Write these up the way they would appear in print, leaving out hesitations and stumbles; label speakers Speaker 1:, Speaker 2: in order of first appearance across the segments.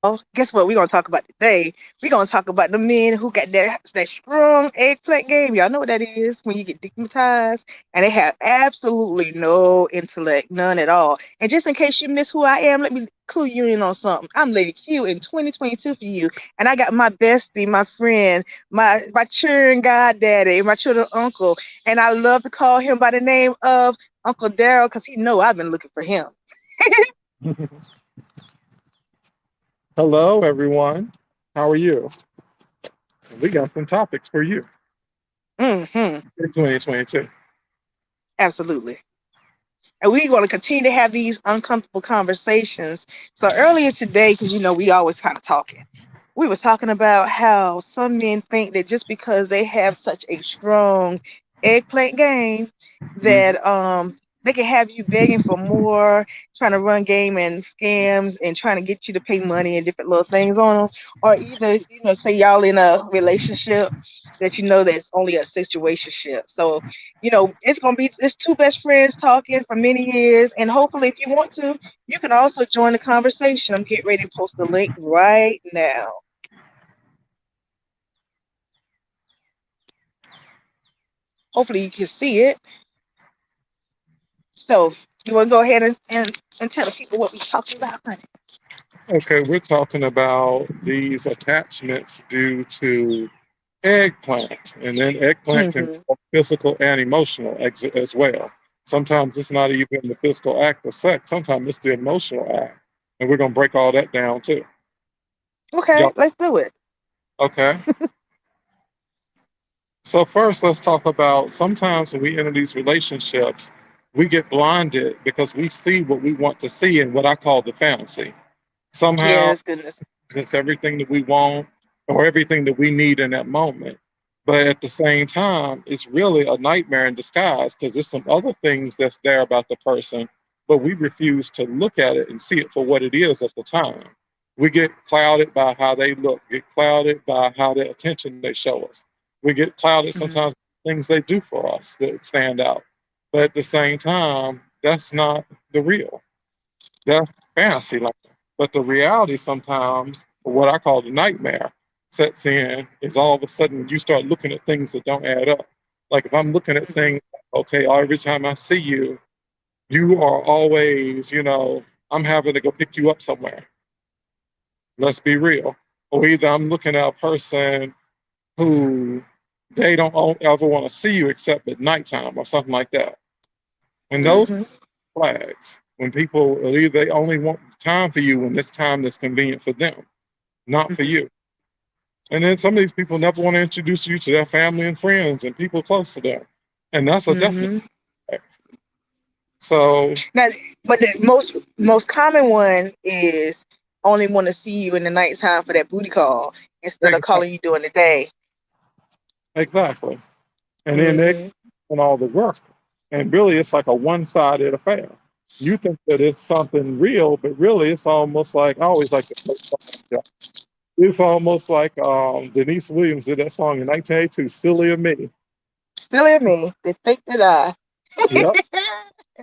Speaker 1: Guess what we're gonna talk about today? We're gonna talk about the men who got that strong eggplant game. Y'all know what that is when you get digmatized and they have absolutely no intellect, none at all. And just in case you miss who I am, let me clue you in on something. I'm Lady Q in 2022 for you, and I got my bestie, my friend, my children goddaddy, my children uncle, and I love to call him by the name of Uncle Daryl because he know I've been looking for him.
Speaker 2: Hello, everyone. How are you? We got some topics for you
Speaker 1: Hmm.
Speaker 2: in 2022.
Speaker 1: Absolutely. And we're going to continue to have these uncomfortable conversations. So earlier today, because we always kind of talking, we was talking about how some men think that just because they have such a strong eggplant game,
Speaker 2: Mhm.
Speaker 1: that they can have you begging for more, trying to run game and scams and trying to get you to pay money and different little things on them, or either say y'all in a relationship that that's only a situationship. So it's two best friends talking for many years, and hopefully, if you want to, you can also join the conversation. I'm getting ready to post the link right now. Hopefully, you can see it. So, you want to go ahead and tell the people what we're talking about, honey?
Speaker 2: Okay, we're talking about these attachments due to eggplant, and then eggplant can be
Speaker 1: Mm-hmm.
Speaker 2: both physical and emotional as well. Sometimes it's not even the physical act of sex, sometimes it's the emotional act. And we're going to break all that down too.
Speaker 1: Okay,
Speaker 2: Yep.
Speaker 1: let's do it.
Speaker 2: Okay. So first, let's talk about sometimes when we enter these relationships, we get blinded because we see what we want to see in what I call the fantasy. Somehow,
Speaker 1: Yes, goodness.
Speaker 2: it's everything that we want or everything that we need in that moment. But at the same time, it's really a nightmare in disguise because there's some other things that's there about the person, but we refuse to look at it and see it for what it is at the time. We get clouded by how they look, get clouded by how the attention they show us. We get clouded
Speaker 1: Mm-hmm.
Speaker 2: sometimes by things they do for us that stand out. But at the same time, that's not the real. That's fantasy land. But the reality sometimes, or what I call the nightmare, sets in is all of a sudden you start looking at things that don't add up. Like if I'm looking at
Speaker 1: Mm-hmm.
Speaker 2: things, okay, every time I see you, you are always, I'm having to go pick you up somewhere. Let's be real. Or either I'm looking at a person who they don't ever want to see you except at nighttime or something like that. And those
Speaker 1: Mm-hmm.
Speaker 2: flags when people either they only want time for you when it's time that's convenient for them, not for
Speaker 1: Mm-hmm.
Speaker 2: you. And then some of these people never want to introduce you to their family and friends and people close to them. And that's a definite
Speaker 1: Mm-hmm.
Speaker 2: flag. So
Speaker 1: Now, but the most common one is only want to see you in the nighttime for that booty call instead of
Speaker 2: exactly,
Speaker 1: calling you during the day.
Speaker 2: exactly. And then they
Speaker 1: Mm-hmm.
Speaker 2: and all the work. And really it's like a one-sided affair. You think that it's something real, but really it's almost like I always like to play songs, yeah. It's almost like Denise Williams did that song in 1982, Silly of Me.
Speaker 1: Still in me. They think that I.
Speaker 2: Yep,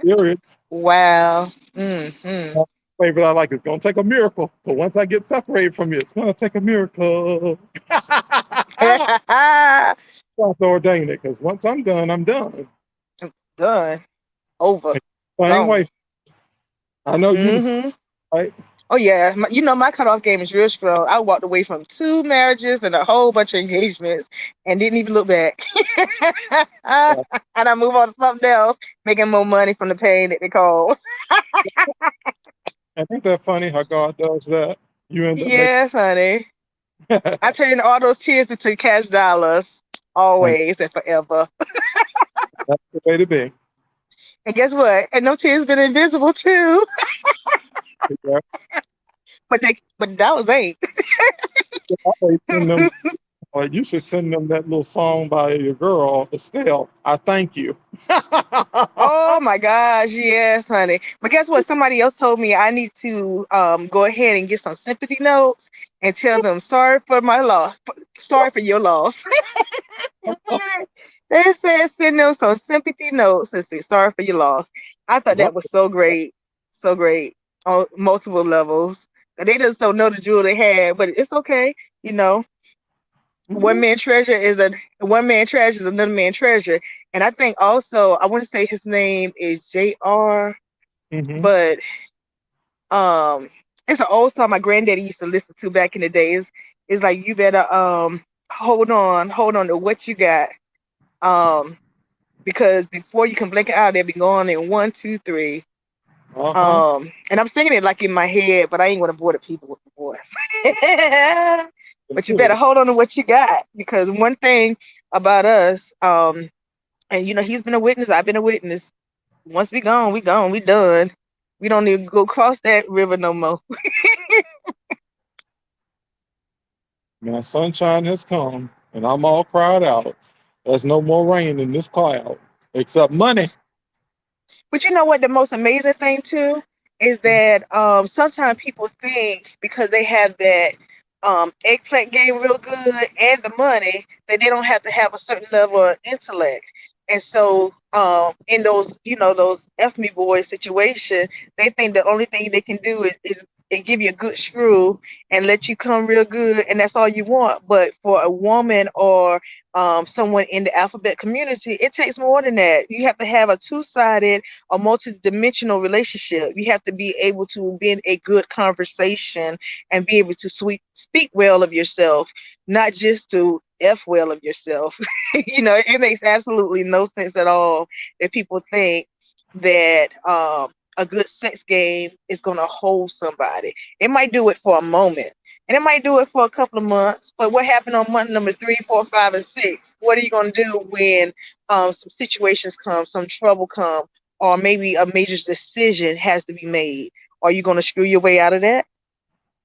Speaker 2: serious.
Speaker 1: Wow. Mm-hmm.
Speaker 2: Favorite I like is gonna take a miracle. But once I get separated from you, it's gonna take a miracle. God's ordained it, because once I'm done, I'm done.
Speaker 1: Done. Over.
Speaker 2: Same way.
Speaker 1: Gone.
Speaker 2: I know you the same,
Speaker 1: Mm-hmm.
Speaker 2: right?
Speaker 1: Oh yeah, my cutoff game is real strong. I walked away from two marriages and a whole bunch of engagements and didn't even look back. And
Speaker 2: Uh,
Speaker 1: I move on to something else, making more money from the pain that they cause.
Speaker 2: and ain't that funny how God does that? You end up making
Speaker 1: Yes, honey. I
Speaker 2: that's
Speaker 1: turn all those tears into cash dollars, always and forever.
Speaker 2: the way to be.
Speaker 1: And guess what? And no tears been invisible too.
Speaker 2: Yeah.
Speaker 1: But dollars ain't.
Speaker 2: You always send them, or you should send them that little song by your girl, Estelle. I thank you.
Speaker 1: Oh my gosh, yes, honey. But guess what? Somebody else told me I need to go ahead and get some sympathy notes and tell them sorry for my loss, sorry for your loss. They said send them some sympathy notes and say sorry for your loss. I thought
Speaker 2: What?
Speaker 1: that was so great, so great on multiple levels. They just don't know the jewel they had, but it's okay. You know, one
Speaker 2: Mhm.
Speaker 1: man treasure is a one man treasure is another man treasure. And I think also I want to say his name is Jr.
Speaker 2: Mhm.
Speaker 1: But um, it's an old song my granddaddy used to listen to back in the days. It's like you better hold on to what you got. Um, because before you can blink it out, they'll be gone in one, two, three.
Speaker 2: Uh huh.
Speaker 1: And I'm singing it like in my head, but I ain't gonna bore the people with the voice. But you better hold on to what you got because one thing about us, and you know, he's been a witness, I've been a witness. Once we gone, we done. We don't need to go cross that river no more.
Speaker 2: Now sunshine has come, and I'm all cried out. There's no more rain in this cloud, except money.
Speaker 1: But you know what? The most amazing thing too is that sometimes people think because they have that eggplant game real good and the money that they don't have to have a certain level of intellect. And so in those those F me boy situation, they think the only thing they can do is and give you a good screw and let you come real good and that's all you want. But for a woman or someone in the alphabet community, it takes more than that. You have to have a two-sided a multi-dimensional relationship. You have to be able to be in a good conversation and be able to speak well of yourself, not just to f well of yourself. You know, it makes absolutely no sense at all that people think that a good sex game is going to hold somebody. It might do it for a moment. And it might do it for a couple of months, but what happened on month number 3, 4, 5, and 6? What are you going to do when some situations come, some trouble come, or maybe a major decision has to be made? Are you going to screw your way out of that?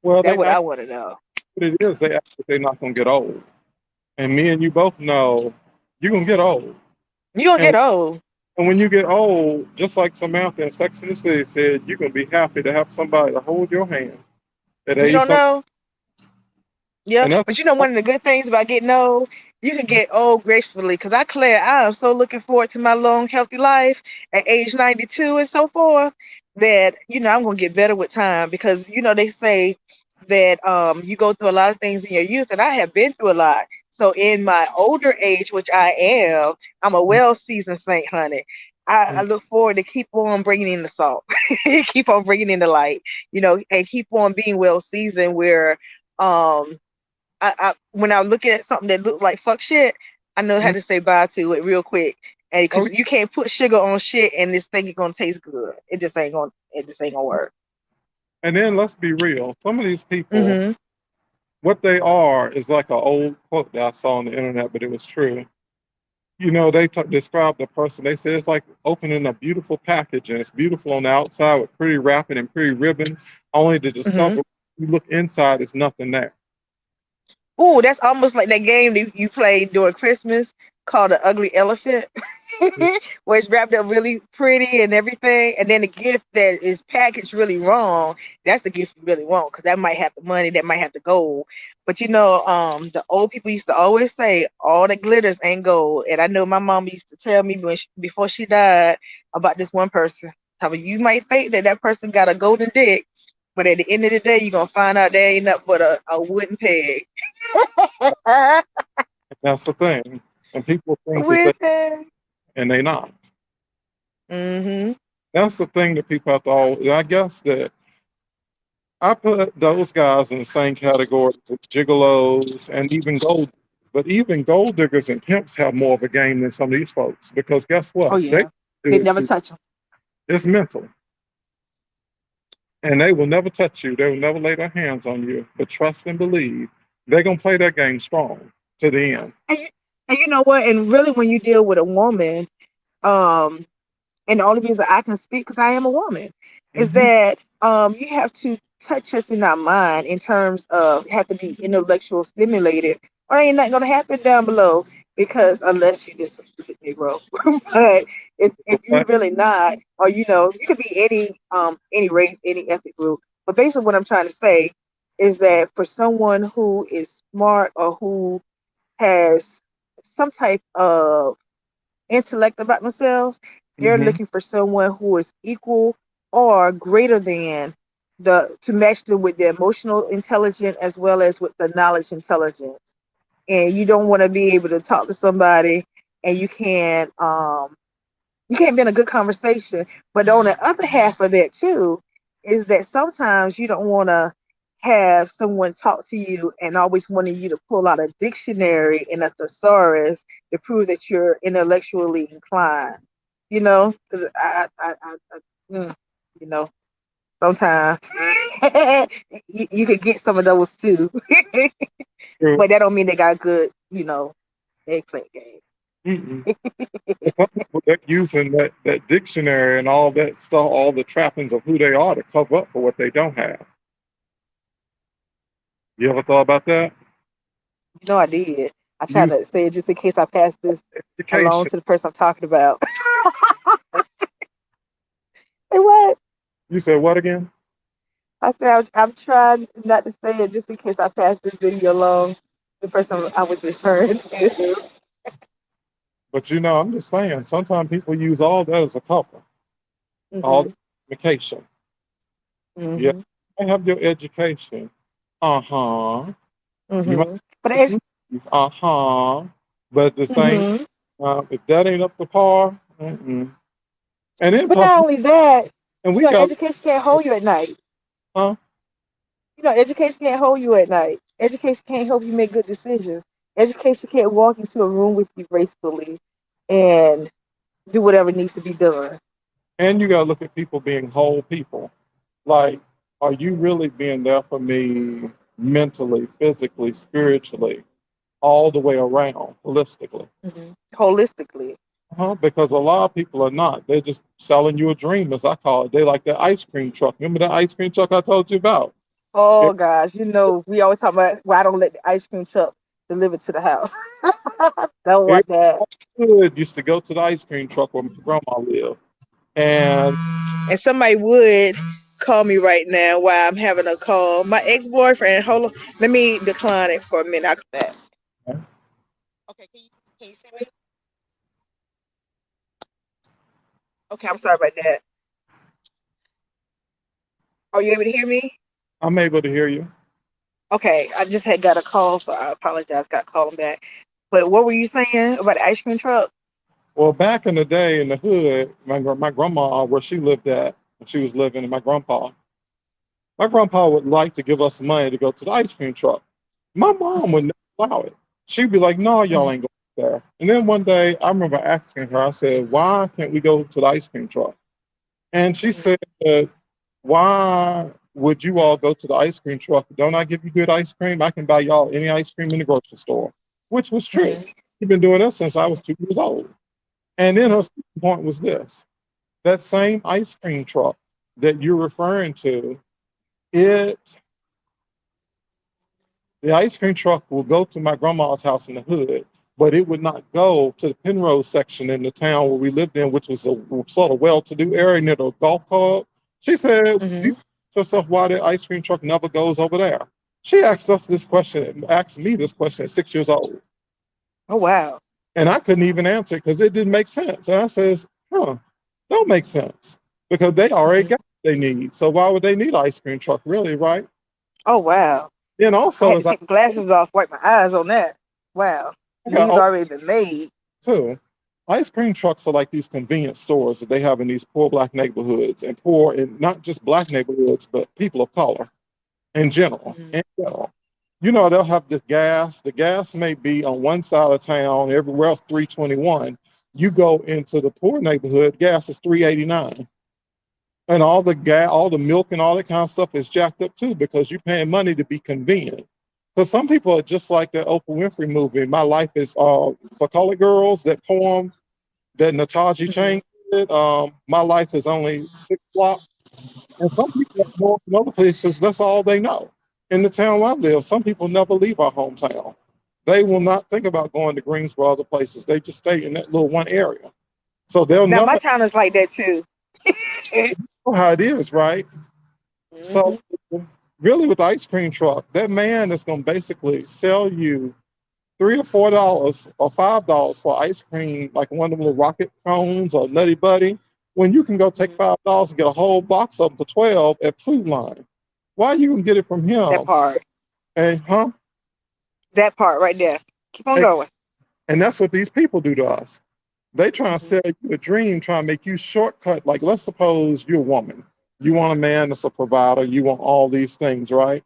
Speaker 2: Well,
Speaker 1: That's
Speaker 2: they
Speaker 1: what I
Speaker 2: act
Speaker 1: want to know.
Speaker 2: what it is. They act like they're not gonna get old, and me and you both know you're gonna get old.
Speaker 1: You're going to
Speaker 2: And
Speaker 1: get old.
Speaker 2: when you get old, just like Samantha in Sex and the City said, you're gonna be happy to have somebody to hold your hand at
Speaker 1: You
Speaker 2: age
Speaker 1: don't
Speaker 2: some.
Speaker 1: know? Yeah,
Speaker 2: And that's
Speaker 1: but you know one of the good things about getting old, you can get old gracefully. Cause I am so looking forward to my long, healthy life at age 92 and so forth. That I'm gonna get better with time because they say that you go through a lot of things in your youth, and I have been through a lot. So in my older age, which I am, I'm a well seasoned saint, honey. I look forward to keep on bringing in the salt, keep on bringing in the light, and keep on being well seasoned where um when I look at something that looked like fuck shit, I know how to say bye to it real quick. And
Speaker 2: oh,
Speaker 1: because you can't put sugar on shit and this thing is gonna taste good. It just ain't gonna work.
Speaker 2: and then let's be real. Some of these people,
Speaker 1: Mhm.
Speaker 2: what they are is like an old quote that I saw on the internet, but it was true. You know, they describe the person. They say it's like opening a beautiful package, and it's beautiful on the outside with pretty wrapping and pretty ribbon, only to
Speaker 1: Mhm.
Speaker 2: discover you look inside, there's nothing there.
Speaker 1: Ooh, that's almost like that game that you played during Christmas called the Ugly Elephant, where it's wrapped up really pretty and everything, and then the gift that is packaged really wrong. That's the gift you really want because that might have the money, that might have the gold. But the old people used to always say all that glitters ain't gold, and I know my mom used to tell me before she died about this one person. How you might think that that person got a golden dick, but at the end of the day, you're gonna find out there ain't nothing but a wooden peg.
Speaker 2: That's the thing. And people think that
Speaker 1: With that.
Speaker 2: and they not.
Speaker 1: Mhm.
Speaker 2: That's the thing that people have to all. And I guess that I put those guys in the same category as gigolos and even gold. But even gold diggers and pimps have more of a game than some of these folks because guess
Speaker 1: Oh
Speaker 2: what? They
Speaker 1: yeah.
Speaker 2: do
Speaker 1: They
Speaker 2: it
Speaker 1: never
Speaker 2: too.
Speaker 1: touch them.
Speaker 2: It's mental, and they will never touch you. They will never lay their hands on you. But trust and believe, they're gonna play that game strong to the end.
Speaker 1: And you know what? And really, when you deal with a woman, um, and the only reason I can speak because I am a woman is
Speaker 2: Hmm.
Speaker 1: that you have to touch us in our mind in terms of have to be intellectual stimulated, or ain't nothing gonna happen down below because unless you just a stupid Negro. But if you
Speaker 2: But
Speaker 1: really not, or you could be any race, any ethnic group. But basically, what I'm trying to say is that for someone who is smart or who has some type of intellect about themselves, they're
Speaker 2: hmm
Speaker 1: looking for someone who is equal or greater than. to match them with the emotional intelligence as well as with the knowledge intelligence. And you don't want to be able to talk to somebody and you can't be in a good conversation. But on the other half of that too is that sometimes you don't want to have someone talk to you and always wanting you to pull out a dictionary and a thesaurus to prove that you're intellectually inclined. You know, 'cause you know, sometimes you could get some of those too,
Speaker 2: True.
Speaker 1: but that don't mean they got good, eggplant game.
Speaker 2: Mm-mm. But some people they're using that dictionary and all that stuff, all the trappings of who they are to cover up for what they don't have. You ever thought about that?
Speaker 1: I did. I tried
Speaker 2: Use
Speaker 1: to say it just in case I pass this along
Speaker 2: education.
Speaker 1: to the person I'm talking about. Hey, what?
Speaker 2: You said what again?
Speaker 1: I said I'm trying not to say it just in case I pass this video along to the person I was referring to.
Speaker 2: But I'm just saying, sometimes people use all that as a cover, all the
Speaker 1: Mhm.
Speaker 2: communication. Yeah,
Speaker 1: Mhm.
Speaker 2: I have your education. Uh-huh. You might
Speaker 1: Mhm. But
Speaker 2: have degrees. Uh-huh. But at the same
Speaker 1: mhm.
Speaker 2: if that ain't up to par, and then
Speaker 1: But
Speaker 2: plus,
Speaker 1: not only that,
Speaker 2: and we got,
Speaker 1: education can't hold you at night.
Speaker 2: huh?
Speaker 1: Education can't hold you at night. Education can't help you make good decisions. Education can't walk into a room with you gracefully and do whatever needs to be done.
Speaker 2: And you got to look at people being whole people. Like, are you really being there for me mentally, physically, spiritually, all the way around, holistically?
Speaker 1: Holistically.
Speaker 2: Because a lot of people are not. They're just selling you a dream, as I call it. They like that ice cream truck. Remember that ice cream truck I told you about?
Speaker 1: Oh gosh, we always talk about why I don't let the ice cream truck deliver to the house. Don't
Speaker 2: Everybody
Speaker 1: want that.
Speaker 2: used to go to the ice cream truck where my grandma lived. And
Speaker 1: And somebody would call me right now while I'm having a call. My ex-boyfriend. Hold on, let me decline it for a minute. I'll come back. Okay, can you see me? Okay, I'm sorry about that. Are you able to hear me?
Speaker 2: I'm able to hear you.
Speaker 1: Okay, I just had got a call, so I apologize. Got calling back. But what were you saying about the ice cream truck?
Speaker 2: Well, back in the day in the hood, my grandma, where she lived at, when she was living, and my grandpa would like to give us money to go to the ice cream truck. My mom would never allow it. She'd be like, "No, y'all
Speaker 1: Mhm,
Speaker 2: ain't going there." And then one day, I remember asking her, I said, "Why can't we go to the ice cream truck?" And she
Speaker 1: mhm,
Speaker 2: said, "Why would you all go to the ice cream truck? Don't I give you good ice cream? I can buy y'all any ice cream in the grocery store," which was true.
Speaker 1: mhm,
Speaker 2: She'd been doing that since I was 2 years old. And then her
Speaker 1: mhm,
Speaker 2: second point was this: that same ice cream truck that you're referring to, it the ice cream truck will go to my grandma's house in the hood, but it would not go to the Penrose section in the town where we lived in, which was a sort of well-to-do area near the golf club. She said, "You
Speaker 1: mhm.
Speaker 2: ask yourself why the ice cream truck never goes over there." She asked me this question at 6 years old,
Speaker 1: Oh wow.
Speaker 2: and I couldn't even answer it because it didn't make sense. And I says, don't make sense because they already
Speaker 1: Mhm.
Speaker 2: got what they need. So why would they need an ice cream truck, really, right?
Speaker 1: Oh wow.
Speaker 2: Then
Speaker 1: I
Speaker 2: also,
Speaker 1: had to
Speaker 2: as I
Speaker 1: take my glasses off, wipe my eyes on that. Wow.
Speaker 2: I
Speaker 1: The
Speaker 2: got
Speaker 1: need's
Speaker 2: old
Speaker 1: already been made.
Speaker 2: too, ice cream trucks are like these convenience stores that they have in these poor black neighborhoods and poor in not just black neighborhoods, but people of color in general.
Speaker 1: Mhm,
Speaker 2: In general. They'll have the gas. The gas may be on one side of town, everywhere else 321. You go into the poor neighborhood, gas is 389. And all the gas, all the milk and all that kind of stuff is jacked up too because you're paying money to be convenient. Because some people are just like that Oprah Winfrey movie. My life is for colored girls. That poem that Nataji
Speaker 1: mhm,
Speaker 2: Chang did. My life is only 6 blocks. And some people up north and other places, that's all they know. In the town I live, some people never leave our hometown. They will not think about going to Greensboro or other places. They just stay in that little one area. So they'll
Speaker 1: now my
Speaker 2: never
Speaker 1: town is like that too.
Speaker 2: know how it is, right? So
Speaker 1: Mhm,
Speaker 2: really with the ice cream truck, that man is going to basically sell you $3 or $4 or $5 for ice cream, like one of them little rocket cones or Nutty Buddy. when you can go take
Speaker 1: Mhm.
Speaker 2: $5 and get a whole box of them for 12 at Food Line? Why you can get it from
Speaker 1: That
Speaker 2: him?
Speaker 1: part.
Speaker 2: And huh?
Speaker 1: That part right there. Keep on
Speaker 2: And,
Speaker 1: going.
Speaker 2: and that's what these people do to us. They try to
Speaker 1: Mhm.
Speaker 2: sell you a dream, try to make you shortcut. Like, let's suppose you're a woman. You want a man that's a provider. You want all these things, right?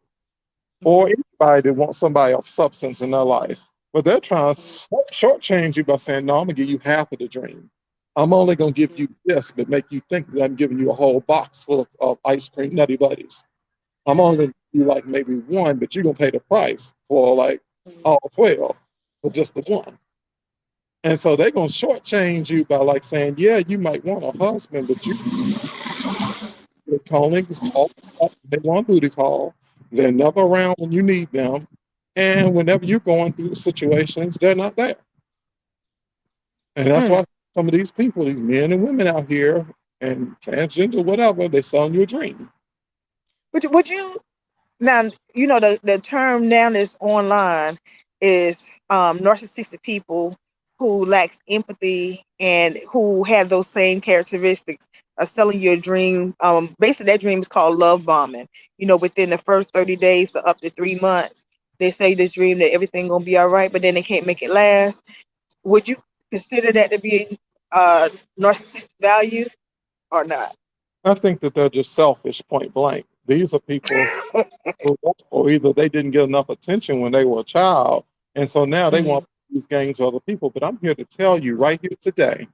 Speaker 2: Or
Speaker 1: Mhm.
Speaker 2: anybody that wants somebody of substance in their life. But they're trying to
Speaker 1: Mhm.
Speaker 2: shortchange you by saying, no, I'm going to give you half of the dream. I'm only going to give
Speaker 1: Mhm.
Speaker 2: you this, but make you think that I'm giving you a whole box full of ice cream nutty buddies. I'm only going to give you like maybe one, but you're going to pay the price for like
Speaker 1: Mhm.
Speaker 2: all 12 for just the one. And so they're going to shortchange you by like saying, yeah, you might want a husband, but you're calling, call, they want booty call. They're never around when you need them. And whenever you're going through situations, they're not there. And that's
Speaker 1: Mm.
Speaker 2: why some of these people, these men and women out here, and transgender, whatever, they're selling you a dream.
Speaker 1: Would you now, the term now that's online is narcissistic people who lacks empathy and who have those same characteristics of selling you a dream. Basically that dream is called love bombing. Within the first 30 days to up to 3 months, they say this dream that everything gonna be all right, but then they can't make it last. Would you consider that to be narcissistic value or not?
Speaker 2: I think that they're just selfish, point blank. These are people who, or either they didn't get enough attention when they were a child, and so now they
Speaker 1: Mhm.
Speaker 2: want these games with other people. But I'm here to tell you right here today,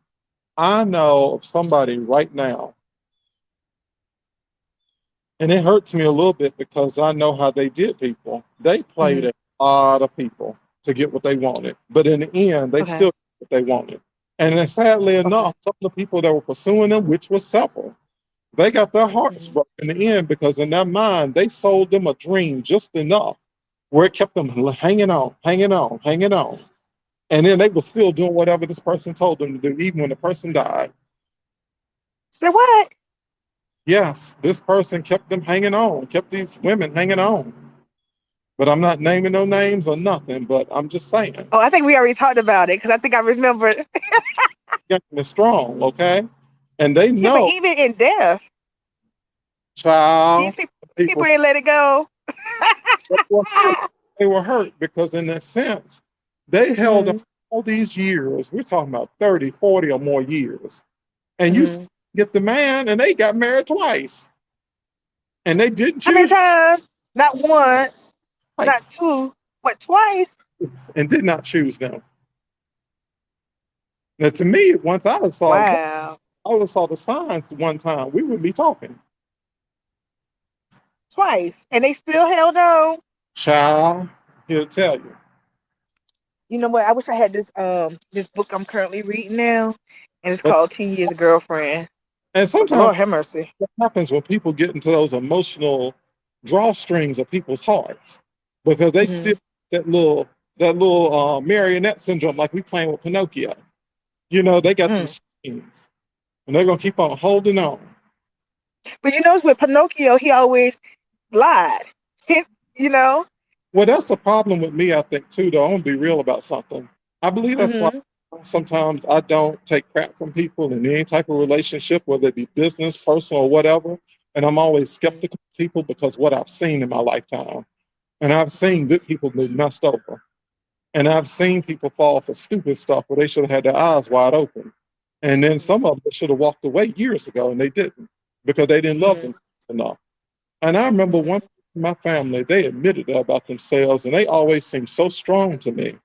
Speaker 2: I know of somebody right now, and it hurts me a little bit because I know how they did people. They played
Speaker 1: Mhm.
Speaker 2: a lot of people to get what they wanted, but in the end, they
Speaker 1: Okay.
Speaker 2: still get what they wanted. And then sadly
Speaker 1: Okay.
Speaker 2: enough, some of the people that were pursuing them, which was several, they got their hearts
Speaker 1: Mhm.
Speaker 2: broken in the end because in their mind, they sold them a dream just enough where it kept them hanging on, hanging on, hanging on. And then they were still doing whatever this person told them to do, even when the person died.
Speaker 1: So what?
Speaker 2: Yes, this person kept them hanging on, kept these women hanging on. But I'm not naming no names or nothing, but I'm just saying,
Speaker 1: Oh, I think we already talked about it because I think I remember.
Speaker 2: getting it strong, okay? And they
Speaker 1: Yeah, but
Speaker 2: know,
Speaker 1: even in death, these
Speaker 2: child,
Speaker 1: people
Speaker 2: people
Speaker 1: ain't let it go.
Speaker 2: that were hurt. They were hurt because, in a sense, they held on
Speaker 1: Mm,
Speaker 2: all these years. We're talking about 30, 40 or more years. And you
Speaker 1: mm.
Speaker 2: get the man, and they got married twice. And they didn't
Speaker 1: How many
Speaker 2: choose
Speaker 1: times? Not once, not
Speaker 2: twice
Speaker 1: two, but twice.
Speaker 2: and did not choose them. Now, to me,
Speaker 1: Wow,
Speaker 2: I was saw the signs one time, we would be talking.
Speaker 1: twice, and they still held on.
Speaker 2: Child, he'll tell you.
Speaker 1: You know what? I wish I had this book I'm currently reading now, and it's
Speaker 2: But
Speaker 1: called 10 Years a Girlfriend.
Speaker 2: and
Speaker 1: But
Speaker 2: sometimes
Speaker 1: Lord have mercy.
Speaker 2: what happens when people get into those emotional drawstrings of people's hearts because they still
Speaker 1: Hmm.
Speaker 2: that little marionette syndrome, like we playing with Pinocchio. You know, they got them
Speaker 1: Mm.
Speaker 2: strings, and they're gonna keep on holding on.
Speaker 1: But with Pinocchio, he always lied. you know.
Speaker 2: Well, that's the problem with me, I think, too, though. I'm gonna be real about something. I believe that's why
Speaker 1: Hmm.
Speaker 2: sometimes I don't take crap from people in any type of relationship, whether it be business, personal, or whatever. And I'm always skeptical of people because what I've seen in my lifetime. And I've seen good people be messed over. And I've seen people fall for stupid stuff where they should have had their eyes wide open. And then some of them should have walked away years ago and they didn't because they didn't love
Speaker 1: Hmm.
Speaker 2: them enough. And I remember one
Speaker 1: Hmm.
Speaker 2: in my family, they admitted that about themselves and they always seemed so strong to me.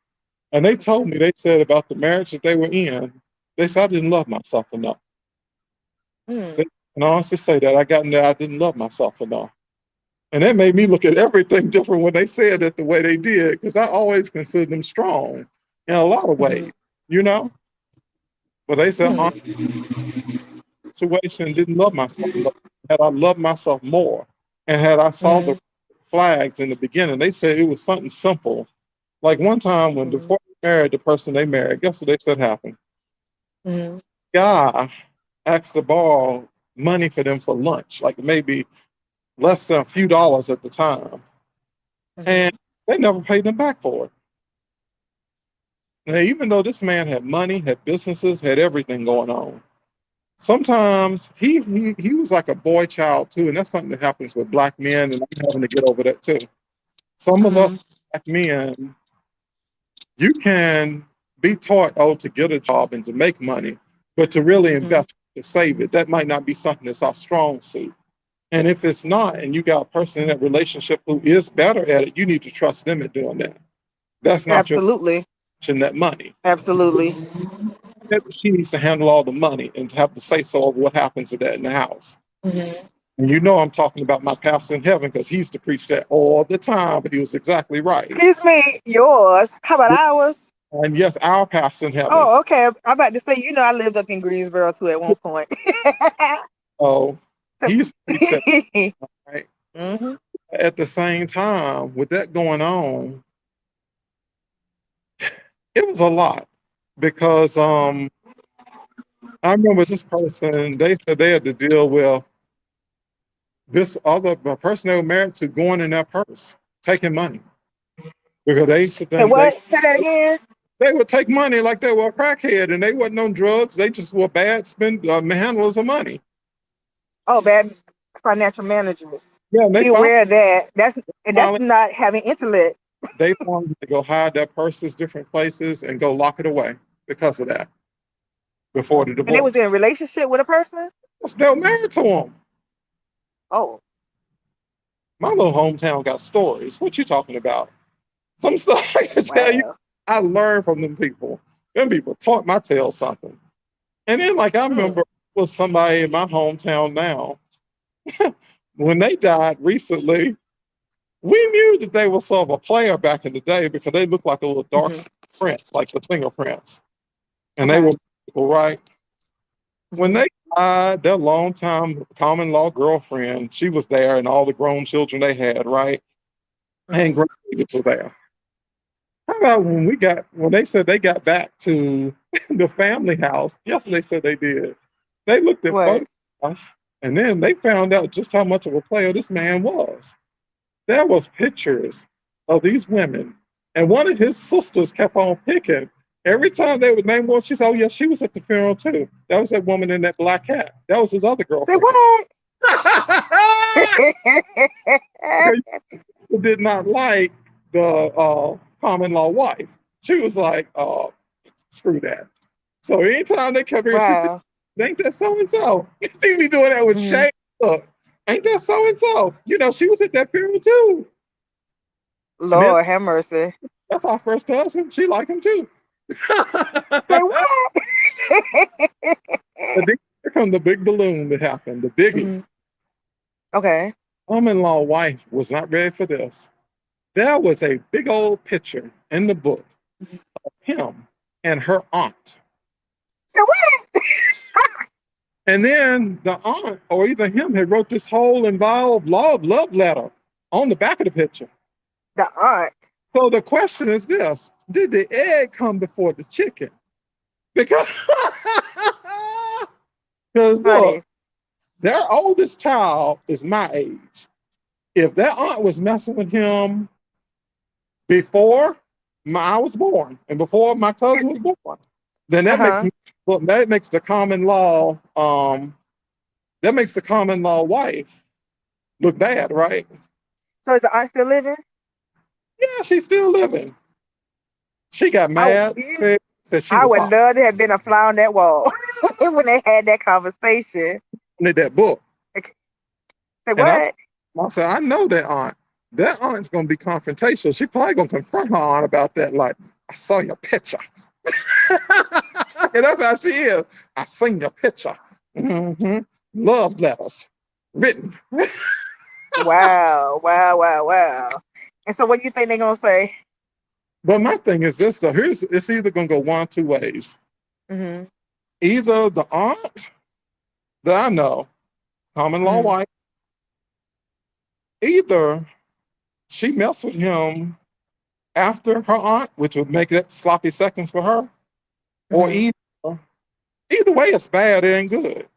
Speaker 2: And they told me, they said about the marriage that they were in, they said, I didn't love myself enough.
Speaker 1: Hmm.
Speaker 2: They can honestly say that I got in there, I didn't love myself enough. And that made me look at everything different when they said it the way they did, because I always considered them strong in a lot of
Speaker 1: Hmm.
Speaker 2: ways, you know? But they said, on
Speaker 1: Hmm.
Speaker 2: situation, didn't love myself enough. Had I loved myself more and had I saw the
Speaker 1: Hmm.
Speaker 2: flags in the beginning, they said it was something simple. Like one time when
Speaker 1: Hmm.
Speaker 2: before they married the person they married, guess what they said happened?
Speaker 1: Hmm.
Speaker 2: Guy asked to borrow money for them for lunch, like maybe less than a few dollars at the time. And
Speaker 1: Hmm.
Speaker 2: they never paid them back for it. Now, even though this man had money, had businesses, had everything going on, sometimes he was like a boy child too, and that's something that happens with black men, and I'm having to get over that too. Some of us
Speaker 1: Mhm.
Speaker 2: black men, you can be taught, oh, to get a job and to make money, but to really
Speaker 1: Mhm.
Speaker 2: invest to save it, that might not be something that's our strong suit. And if it's not, and you got a person in that relationship who is better at it, you need to trust them at doing that. That's not your
Speaker 1: Absolutely.
Speaker 2: in that money.
Speaker 1: Absolutely.
Speaker 2: She needs to handle all the money and to have to say so over what happens to that in the house.
Speaker 1: Mhm.
Speaker 2: And you know I'm talking about my pastor in heaven because he used to preach that all the time, but he was exactly right.
Speaker 1: Excuse me, yours. How about ours?
Speaker 2: And yes, our pastor in heaven.
Speaker 1: Oh, okay. I'm about to say, I lived up in Greensboro too at one point.
Speaker 2: Oh, he
Speaker 1: So-
Speaker 2: used to preach that, right?
Speaker 1: Mhm.
Speaker 2: At the same time, with that going on, it was a lot because I remember this person, they said they had to deal with this other person they were married to going in their purse, taking money. Because they used to
Speaker 1: Say
Speaker 2: think
Speaker 1: what? Say that again.
Speaker 2: they would take money like they were a crackhead and they wasn't on drugs. They just were bad handlers of money.
Speaker 1: Oh, bad financial managers.
Speaker 2: Yeah, and
Speaker 1: Be aware of that. That's
Speaker 2: finally
Speaker 1: not having intellect.
Speaker 2: they wanted to go hide their purses different places and go lock it away because of that before the
Speaker 1: And they was
Speaker 2: divorce.
Speaker 1: in a relationship with a person.
Speaker 2: Still married to them.
Speaker 1: Oh,
Speaker 2: My little hometown got stories. What you talking about? Some stuff I can tell you.
Speaker 1: wow.
Speaker 2: I learned from them people. Them people taught my tale something. And then, like, I
Speaker 1: Hmm.
Speaker 2: remember was somebody in my hometown now. When they died recently, we knew that they were sort of a player back in the day because they looked like a little dark
Speaker 1: Hmm.
Speaker 2: print, like the fingerprints. And they
Speaker 1: Okay.
Speaker 2: were people, right? When
Speaker 1: Hmm.
Speaker 2: they died, their longtime common law girlfriend, she was there, and all the grown children they had, right? And
Speaker 1: Hmm.
Speaker 2: grandbabies were there. How about when they said they got back to the family house? Yes, they said they did. They looked at
Speaker 1: What?
Speaker 2: photographs and then they found out just how much of a player this man was. There was pictures of these women, and one of his sisters kept on picking. Every time they would name one, she said, "Oh yeah, she was at the funeral too. That was that woman in that black hat. That was his other
Speaker 1: Say
Speaker 2: girlfriend."
Speaker 1: what?
Speaker 2: Her sister did not like the common law wife. She was like, screw that. So anytime they come here, she said,
Speaker 1: Wow.
Speaker 2: ain't that so and so? She be doing that with
Speaker 1: Hmm.
Speaker 2: shame. Look, ain't that so and so? You know, she was at that funeral too. And then
Speaker 1: Lord have mercy.
Speaker 2: that's our first cousin. She like him too.
Speaker 1: Say what?
Speaker 2: But then here come the big balloon that happened, the biggie.
Speaker 1: Hmm. Okay.
Speaker 2: Mom-in-law wife was not ready for this. There was a big old picture in the book of him and her aunt.
Speaker 1: Say what?
Speaker 2: And then the aunt, or either him, had wrote this whole involved love letter on the back of the picture.
Speaker 1: The aunt.
Speaker 2: So the question is this: did the egg come before the chicken? Because, because look,
Speaker 1: Honey.
Speaker 2: their oldest child is my age. If their aunt was messing with him before I was born and before my cousin was born, then
Speaker 1: Uh-huh.
Speaker 2: that makes the common law that makes the common law wife look bad, right?
Speaker 1: So is the aunt still living?
Speaker 2: Yeah, she's still living. She got
Speaker 1: I,
Speaker 2: mad, said she
Speaker 1: I
Speaker 2: was
Speaker 1: would
Speaker 2: hot.
Speaker 1: love to have been a fly on that wall when they had that conversation.
Speaker 2: Wanted that book.
Speaker 1: Like, say
Speaker 2: And
Speaker 1: what?
Speaker 2: I said, I know that aunt. That aunt's gonna be confrontational. She probably gonna confront her aunt about that. Like, I saw your picture. And that's how she is. I seen your picture. Hmm. Love letters written.
Speaker 1: Wow, wow, wow, wow. And so what do you think they're gonna say?
Speaker 2: But my thing is this though. It's either gonna go one two ways.
Speaker 1: Hmm.
Speaker 2: Either the aunt that I know, common law
Speaker 1: Hmm.
Speaker 2: wife, either she messed with him after her aunt, which would make it sloppy seconds for her, or
Speaker 1: Hmm.
Speaker 2: either way it's bad, it ain't good.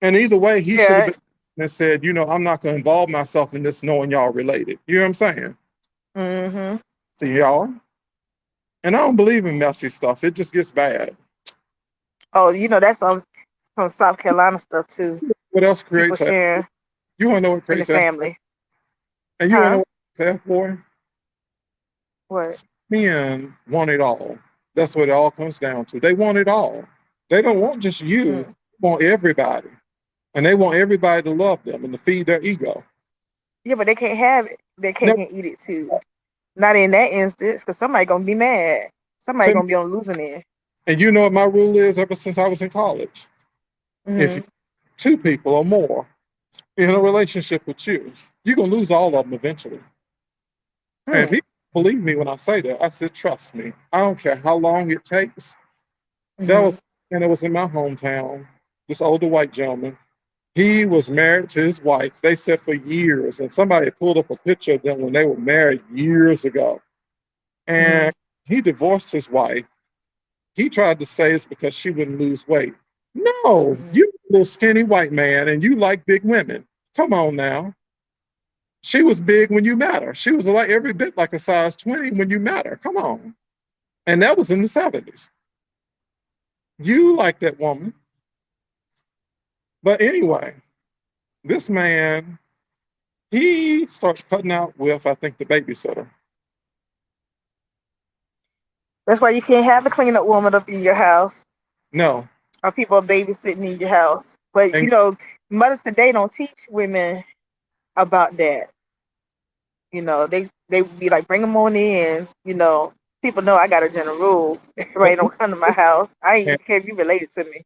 Speaker 2: And either way, he should have
Speaker 1: Yeah.
Speaker 2: been and said, I'm not gonna involve myself in this knowing y'all related. You know what I'm saying?
Speaker 1: Hmm.
Speaker 2: See y'all. And I don't believe in messy stuff. It just gets bad.
Speaker 1: Oh, that's some South Carolina stuff too.
Speaker 2: What else
Speaker 1: People
Speaker 2: creates a
Speaker 1: sharing
Speaker 2: You want to know what
Speaker 1: in the
Speaker 2: creates a
Speaker 1: family.
Speaker 2: and you want to
Speaker 1: Huh?
Speaker 2: know what creates F boy?
Speaker 1: What?
Speaker 2: Men want it all. That's what it all comes down to. They want it all. They don't want just you.
Speaker 1: Mm.
Speaker 2: They want everybody, and they want everybody to love them and to feed their ego.
Speaker 1: Yeah, but they can't have it. Their
Speaker 2: No,
Speaker 1: cake and eat it too. Not in that instance, because somebody gonna be mad. Somebody
Speaker 2: to me,
Speaker 1: gonna be on losing end.
Speaker 2: and you know what my rule is ever since I was in college. If you
Speaker 1: Mm-hmm.
Speaker 2: two people or more in a relationship with you, you're gonna lose all of them eventually. And
Speaker 1: Hmm.
Speaker 2: people believe me when I say that. I said, trust me. I don't care how long it takes. That was
Speaker 1: Mm-hmm.
Speaker 2: and it was in my hometown. This older white gentleman. He was married to his wife. They said for years, and somebody pulled up a picture of them when they were married years ago.
Speaker 1: Mm-hmm.
Speaker 2: And he divorced his wife. He tried to say it's because she wouldn't lose weight. No,
Speaker 1: Mm-hmm.
Speaker 2: you a little skinny white man and you like big women. Come on now. She was big when you met her. She was like every bit like a size 20 when you met her. Come on. And that was in the 70s. You like that woman. But anyway, this man, he starts cutting out with, I think, the babysitter.
Speaker 1: That's why you can't have a cleanup woman up in your house
Speaker 2: No.
Speaker 1: or people babysitting in your house. But
Speaker 2: And
Speaker 1: mothers today don't teach women about that. They be like, bring them on in. People know I got a general rule. Everybody don't come to my house. I ain't
Speaker 2: and,
Speaker 1: even care if you related to me.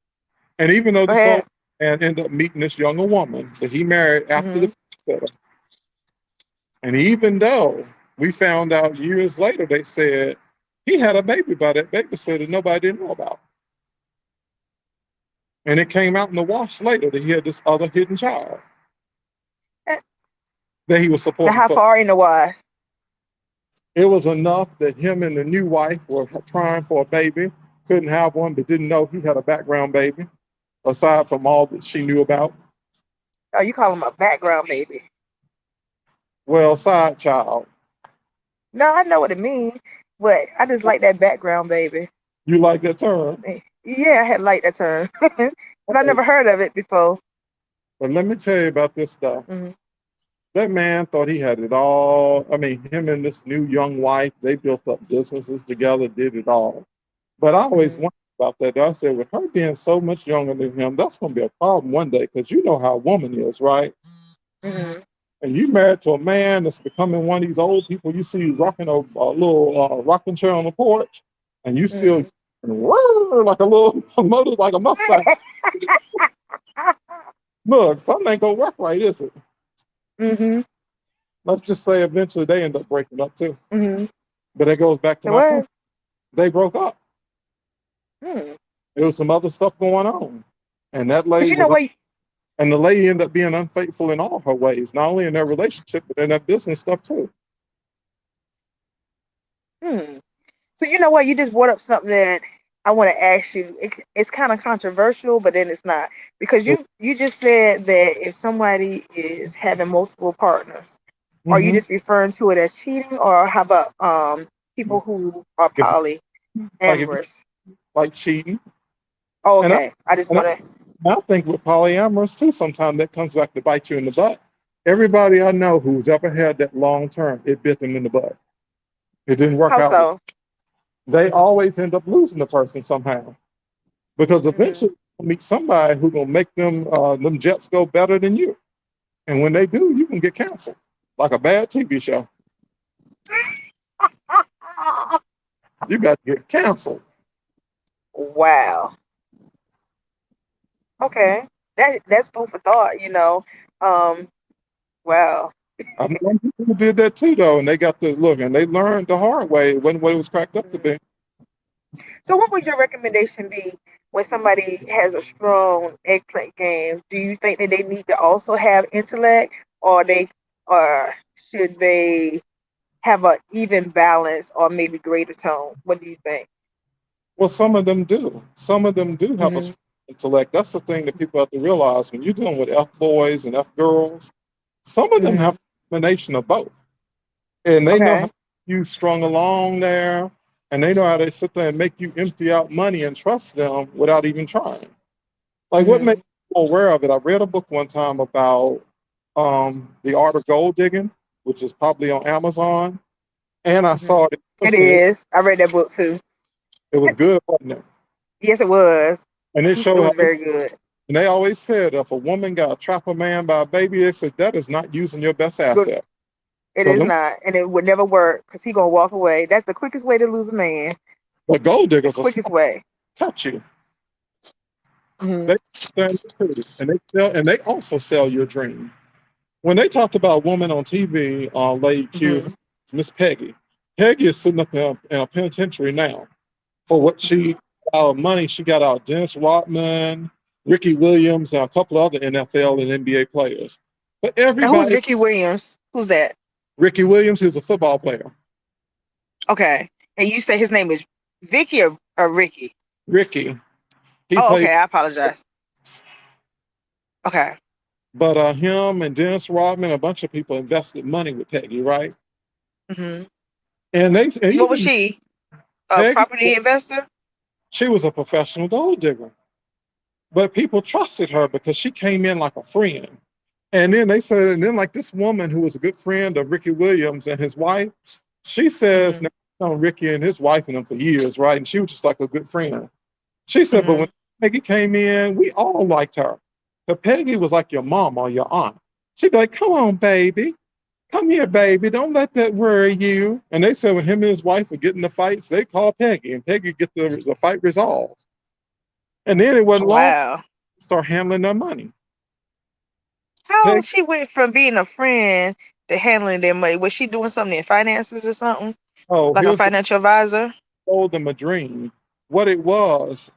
Speaker 2: and even though
Speaker 1: Go
Speaker 2: this old
Speaker 1: ahead.
Speaker 2: man ended up meeting this younger woman that he married after the
Speaker 1: Mhm.
Speaker 2: babysitter, and even though we found out years later, they said he had a baby by that babysitter nobody didn't know about. And it came out in the wash later that he had this other hidden child
Speaker 1: Eh,
Speaker 2: that he was
Speaker 1: Now,
Speaker 2: supporting
Speaker 1: how
Speaker 2: for.
Speaker 1: far in the why?
Speaker 2: It was enough that him and the new wife were trying for a baby, couldn't have one, but didn't know he had a background baby, aside from all that she knew about.
Speaker 1: Oh, you call him a background baby?
Speaker 2: Well, side child.
Speaker 1: No, I know what it means, but I just like that background baby.
Speaker 2: You like that term?
Speaker 1: Yeah, I had liked that term, but I
Speaker 2: Okay.
Speaker 1: never heard of it before.
Speaker 2: But let me tell you about this stuff.
Speaker 1: Hmm.
Speaker 2: That man thought he had it all. I mean, him and this new young wife, they built up businesses together, did it all. But I always
Speaker 1: Hmm.
Speaker 2: wondered about that. I said, with her being so much younger than him, that's going to be a problem one day because you know how a woman is, right?
Speaker 1: Hmm.
Speaker 2: And you married to a man that's becoming one of these old people you see rocking a little rocking chair on the porch, and you still
Speaker 1: Hmm.
Speaker 2: like a little motor, like a Mustang. Look, something ain't gonna work right, is it?
Speaker 1: Hmm.
Speaker 2: Let's just say eventually they end up breaking up too.
Speaker 1: Hmm.
Speaker 2: But it goes back to
Speaker 1: The
Speaker 2: my point.
Speaker 1: word.
Speaker 2: They broke up.
Speaker 1: Hmm.
Speaker 2: There was some other stuff going on, and that
Speaker 1: But
Speaker 2: lady
Speaker 1: you know
Speaker 2: was,
Speaker 1: what?
Speaker 2: and the lady ended up being unfaithful in all her ways, not only in their relationship but in their business stuff too.
Speaker 1: Hmm. So you know what? You just brought up something that I want to ask you. It's kind of controversial, but then it's not because you just said that if somebody is having multiple partners, are you
Speaker 2: Mm-hmm.
Speaker 1: just referring to it as cheating, or how about people who are
Speaker 2: If, if
Speaker 1: polyamorous?
Speaker 2: like cheating,
Speaker 1: Oh,
Speaker 2: and I,
Speaker 1: okay. I just
Speaker 2: and
Speaker 1: want to.
Speaker 2: I think with polyamorous too, sometimes that comes back to bite you in the butt. Everybody I know who's ever had that long term, it bit them in the butt. It didn't work
Speaker 1: How
Speaker 2: out.
Speaker 1: so?
Speaker 2: They always end up losing the person somehow because
Speaker 1: Hmm.
Speaker 2: eventually you meet somebody who's gonna make them jets go better than you. And when they do, you can get canceled like a bad TV show. You got to get canceled.
Speaker 1: Wow. Okay. That's food for thought. Um. Wow.
Speaker 2: I know people who did that too, though, and they got the look, and they learned the hard way. It wasn't what it was cracked up to
Speaker 1: Mhm.
Speaker 2: be.
Speaker 1: So, what would your recommendation be when somebody has a strong eggplant game? Do you think that they need to also have intellect, or should they have an even balance, or maybe greater tone? What do you think?
Speaker 2: Well, some of them do. Some of them do have a
Speaker 1: Hmm.
Speaker 2: strong intellect. That's the thing that people have to realize when you're dealing with F boys and F girls. Some of them have
Speaker 1: Hmm.
Speaker 2: a combination of both, and they know how
Speaker 1: Okay.
Speaker 2: you strung along there, and they know how to sit there and make you empty out money and trust them without even trying. Like what makes
Speaker 1: Mhm.
Speaker 2: people aware of it? I read a book one time about the art of gold digging, which is probably on Amazon, and I saw
Speaker 1: Mhm.
Speaker 2: it in
Speaker 1: It
Speaker 2: person.
Speaker 1: is. I read that book too.
Speaker 2: It was good, wasn't it?
Speaker 1: Yes, it was.
Speaker 2: And it
Speaker 1: It
Speaker 2: showed
Speaker 1: was
Speaker 2: how.
Speaker 1: very good.
Speaker 2: And they always said if a woman got to trap a man by a baby, they said that is not using your best
Speaker 1: Good.
Speaker 2: asset.
Speaker 1: It
Speaker 2: Because
Speaker 1: is
Speaker 2: them
Speaker 1: not, and it would never work because he gonna walk away. That's the quickest way to lose a man.
Speaker 2: the gold
Speaker 1: The
Speaker 2: diggers are
Speaker 1: quickest
Speaker 2: smart,
Speaker 1: way.
Speaker 2: touch you.
Speaker 1: Hmm.
Speaker 2: They understand you too. And they also sell your dream. When they talked about women on TV on Lady Q,
Speaker 1: Hmm.
Speaker 2: Miss Peggy, Peggy is sitting up in a penitentiary now for what
Speaker 1: Hmm.
Speaker 2: she got out of money. She got out Dennis Rodman, Ricky Williams, and a couple other NFL and NBA players. But
Speaker 1: And who's
Speaker 2: everybody,
Speaker 1: Ricky Williams? Who's that?
Speaker 2: Ricky Williams is a football player.
Speaker 1: Okay. And you say his name is Vicky or Ricky?
Speaker 2: Ricky, he
Speaker 1: Oh,
Speaker 2: played.
Speaker 1: okay. I apologize. Okay.
Speaker 2: But him and Dennis Rodman, a bunch of people invested money with Peggy, right?
Speaker 1: Hmm.
Speaker 2: And
Speaker 1: What was
Speaker 2: even
Speaker 1: she? A
Speaker 2: Peggy,
Speaker 1: property investor?
Speaker 2: she was a professional gold digger. But people trusted her because she came in like a friend. And then they said, and then like this woman who was a good friend of Ricky Williams and his wife, she says,
Speaker 1: Hmm.
Speaker 2: now I've known Ricky and his wife and them for years, right? And she was just like a good friend. She said, but when
Speaker 1: Hmm.
Speaker 2: Peggy came in, we all liked her. But Peggy was like your mom or your aunt. She'd be like, come on, baby. Come here, baby. Don't let that worry you. And they said when him and his wife would get in the fights, they call Peggy and Peggy get the fight resolved. And then it wasn't long
Speaker 1: Wow.
Speaker 2: to start handling their money.
Speaker 1: How
Speaker 2: Peggy,
Speaker 1: she went from being a friend to handling their money? Was she doing something in finances or something?
Speaker 2: oh,
Speaker 1: Like a
Speaker 2: here's the
Speaker 1: financial advisor?
Speaker 2: told them a dream. What it was,